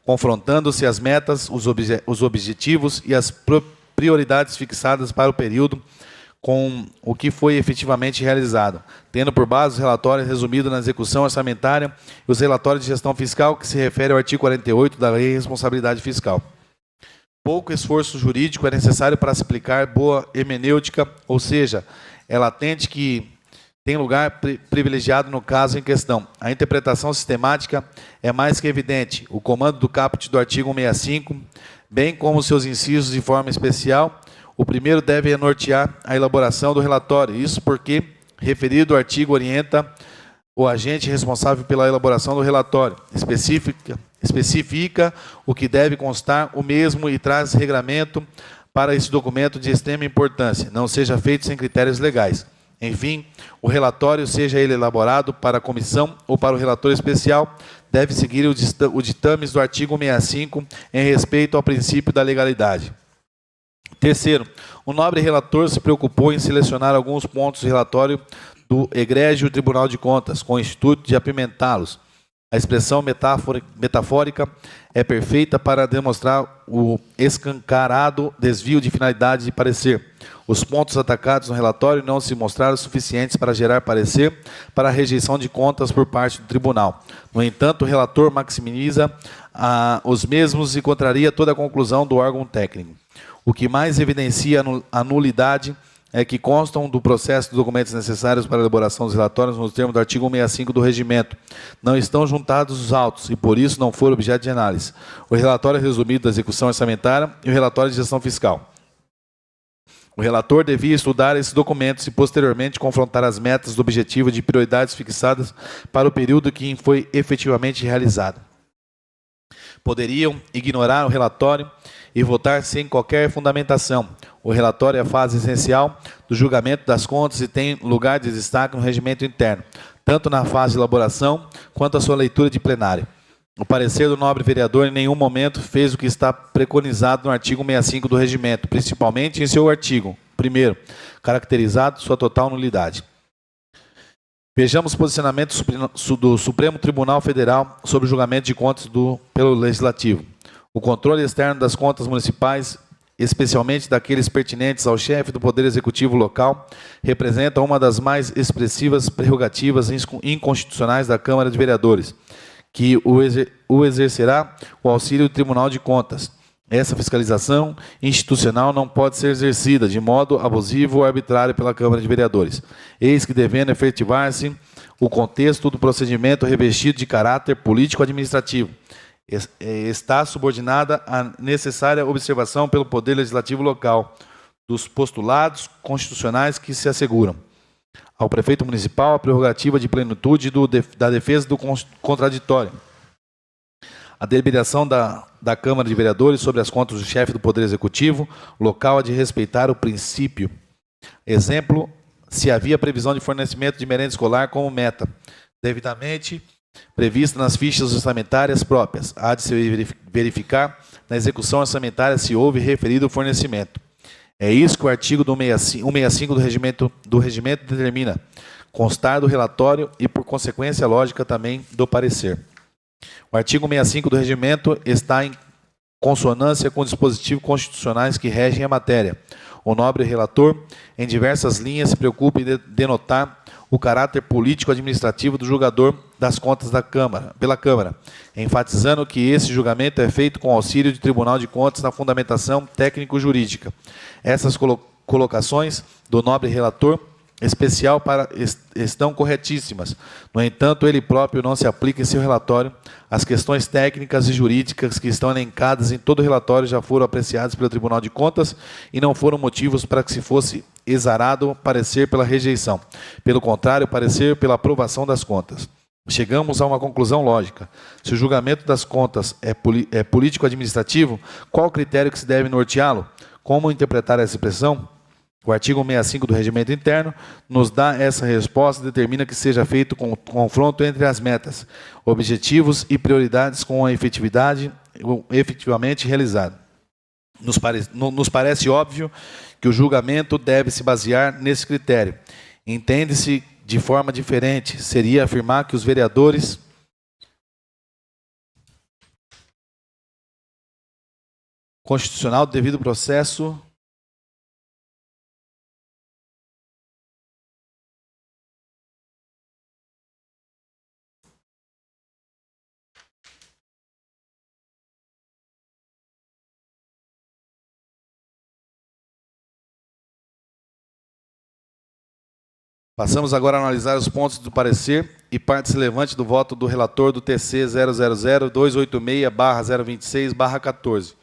confrontando-se as metas, os objetivos e as prioridades fixadas para o período com o que foi efetivamente realizado, tendo por base os relatórios resumidos na execução orçamentária e os relatórios de gestão fiscal que se refere ao artigo 48 da Lei de Responsabilidade Fiscal. Pouco esforço jurídico é necessário para se aplicar boa hermenêutica, ou seja, é latente que tem lugar privilegiado no caso em questão. A interpretação sistemática é mais que evidente. O comando do caput do artigo 165, bem como seus incisos de forma especial, o primeiro deve nortear a elaboração do relatório. Isso porque referido artigo orienta o agente responsável pela elaboração do relatório, especifica o que deve constar o mesmo e traz regramento para esse documento de extrema importância, não seja feito sem critérios legais. Enfim, o relatório, seja ele elaborado para a comissão ou para o relator especial, deve seguir o ditames do artigo 165 em respeito ao princípio da legalidade. Terceiro, o nobre relator se preocupou em selecionar alguns pontos do relatório do egrégio Tribunal de Contas, com o intuito de apimentá-los. A expressão metafórica é perfeita para demonstrar o escancarado desvio de finalidade de parecer. Os pontos atacados no relatório não se mostraram suficientes para gerar parecer para a rejeição de contas por parte do tribunal. No entanto, o relator maximiza os mesmos e contraria toda a conclusão do órgão técnico. O que mais evidencia a nulidade é que constam do processo dos documentos necessários para a elaboração dos relatórios nos termos do artigo 165 do regimento. Não estão juntados os autos e, por isso, não foram objeto de análise. O relatório resumido da execução orçamentária e o relatório de gestão fiscal. O relator devia estudar esses documentos e, posteriormente, confrontar as metas do objetivo de prioridades fixadas para o período que foi efetivamente realizado. Poderiam ignorar o relatório e votar sem qualquer fundamentação. O relatório é a fase essencial do julgamento das contas e tem lugar de destaque no regimento interno, tanto na fase de elaboração quanto a sua leitura de plenário. O parecer do nobre vereador em nenhum momento fez o que está preconizado no artigo 165 do regimento, principalmente em seu artigo 1º, caracterizado sua total nulidade. Vejamos o posicionamento do Supremo Tribunal Federal sobre o julgamento de contas pelo Legislativo. O controle externo das contas municipais, especialmente daqueles pertinentes ao chefe do Poder Executivo local, representa uma das mais expressivas prerrogativas inconstitucionais da Câmara de Vereadores, que o exercerá o auxílio do Tribunal de Contas. Essa fiscalização institucional não pode ser exercida de modo abusivo ou arbitrário pela Câmara de Vereadores. Eis que, devendo efetivar-se o contexto do procedimento revestido de caráter político-administrativo, está subordinada à necessária observação pelo Poder Legislativo local dos postulados constitucionais que se asseguram. Ao prefeito municipal, a prerrogativa de plenitude da defesa do contraditório. A deliberação da Câmara de Vereadores sobre as contas do chefe do Poder Executivo local há de respeitar o princípio. Exemplo, se havia previsão de fornecimento de merenda escolar como meta, devidamente prevista nas fichas orçamentárias próprias, há de se verificar na execução orçamentária se houve referido fornecimento. É isso que o artigo 165 do regimento determina, constar do relatório e, por consequência lógica, também do parecer. O artigo 165 do regimento está em consonância com dispositivos constitucionais que regem a matéria. O nobre relator, em diversas linhas, se preocupa em denotar o caráter político-administrativo do julgador das contas pela Câmara, enfatizando que esse julgamento é feito com auxílio do Tribunal de Contas na fundamentação técnico-jurídica. Essas colocações do nobre relator especial estão corretíssimas. No entanto, ele próprio não se aplica em seu relatório. As questões técnicas e jurídicas que estão elencadas em todo o relatório já foram apreciadas pelo Tribunal de Contas e não foram motivos para que se fosse exarado parecer pela rejeição. Pelo contrário, parecer pela aprovação das contas. Chegamos a uma conclusão lógica. Se o julgamento das contas é político-administrativo, qual o critério que se deve norteá-lo? Como interpretar essa expressão? O artigo 165 do Regimento Interno nos dá essa resposta e determina que seja feito com confronto entre as metas, objetivos e prioridades com a efetividade efetivamente realizada. Nos parece óbvio que o julgamento deve se basear nesse critério. Entende-se de forma diferente, seria afirmar que os vereadores constitucional do devido processo Passamos agora a analisar os pontos do parecer e partes relevantes do voto do relator do TC 000-286/026/14.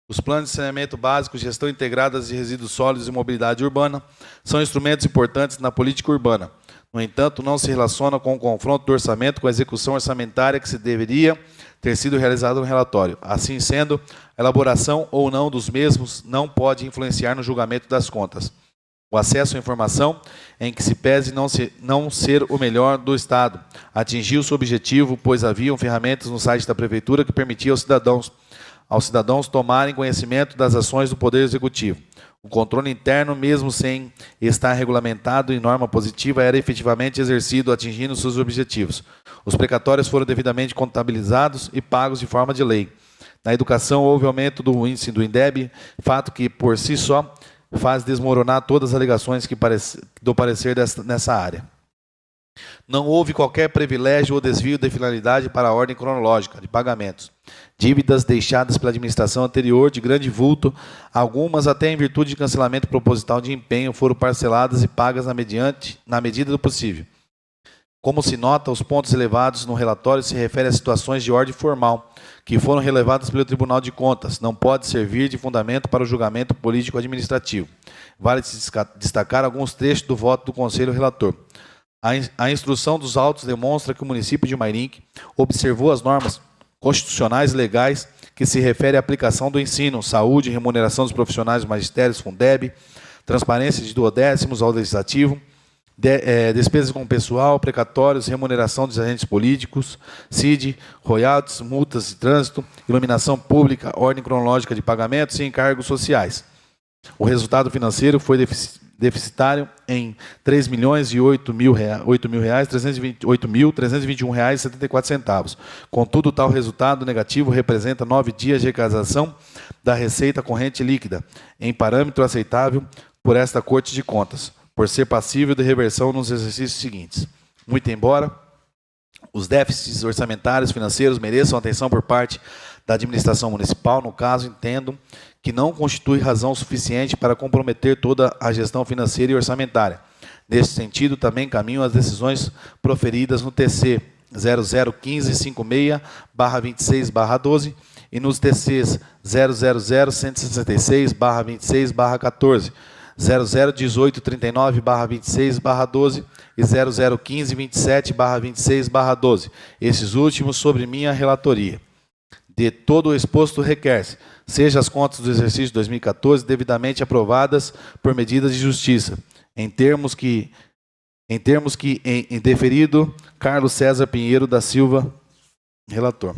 Os planos de saneamento básico, gestão integrada de resíduos sólidos e mobilidade urbana são instrumentos importantes na política urbana. No entanto, não se relacionam com o confronto do orçamento com a execução orçamentária que se deveria ter sido realizada no relatório. Assim sendo, a elaboração ou não dos mesmos não pode influenciar no julgamento das contas. O acesso à informação, em que se pese não ser o melhor do Estado, atingiu seu objetivo, pois haviam ferramentas no site da Prefeitura que permitiam aos cidadãos tomarem conhecimento das ações do Poder Executivo. O controle interno, mesmo sem estar regulamentado em norma positiva, era efetivamente exercido, atingindo seus objetivos. Os precatórios foram devidamente contabilizados e pagos de forma de lei. Na educação, houve aumento do índice do INDEB, fato que, por si só, faz desmoronar todas as alegações do parecer nessa área. Não houve qualquer privilégio ou desvio de finalidade para a ordem cronológica de pagamentos. Dívidas deixadas pela administração anterior de grande vulto, algumas até em virtude de cancelamento proposital de empenho, foram parceladas e pagas na medida do possível. Como se nota, os pontos elevados no relatório se referem a situações de ordem formal, que foram relevadas pelo Tribunal de Contas, não pode servir de fundamento para o julgamento político-administrativo. Vale destacar alguns trechos do voto do Conselho Relator. A instrução dos autos demonstra que o município de Mairinque observou as normas constitucionais e legais que se referem à aplicação do ensino, saúde, remuneração dos profissionais dos magistérios, Fundeb, transparência de duodécimos ao legislativo, despesas com pessoal, precatórios, remuneração dos agentes políticos, CID, royalties, multas de trânsito, iluminação pública, ordem cronológica de pagamentos e encargos sociais. O resultado financeiro foi deficitário em R$ 3.008.321,74. Contudo, tal resultado negativo representa 9 dias de arrecadação da receita corrente líquida, em parâmetro aceitável por esta Corte de Contas, por ser passível de reversão nos exercícios seguintes. Muito embora os déficits orçamentários financeiros mereçam atenção por parte da administração municipal, no caso, entendo que não constitui razão suficiente para comprometer toda a gestão financeira e orçamentária. Neste sentido, também caminham as decisões proferidas no TC 001556/26/12 e nos TCs 000-166/26/14, 001839/26/12 e 001527/26/12, esses últimos sobre minha relatoria. De todo o exposto requer-se, seja as contas do exercício 2014 devidamente aprovadas por medidas de justiça, em termos que em deferido Carlos César Pinheiro da Silva, relator.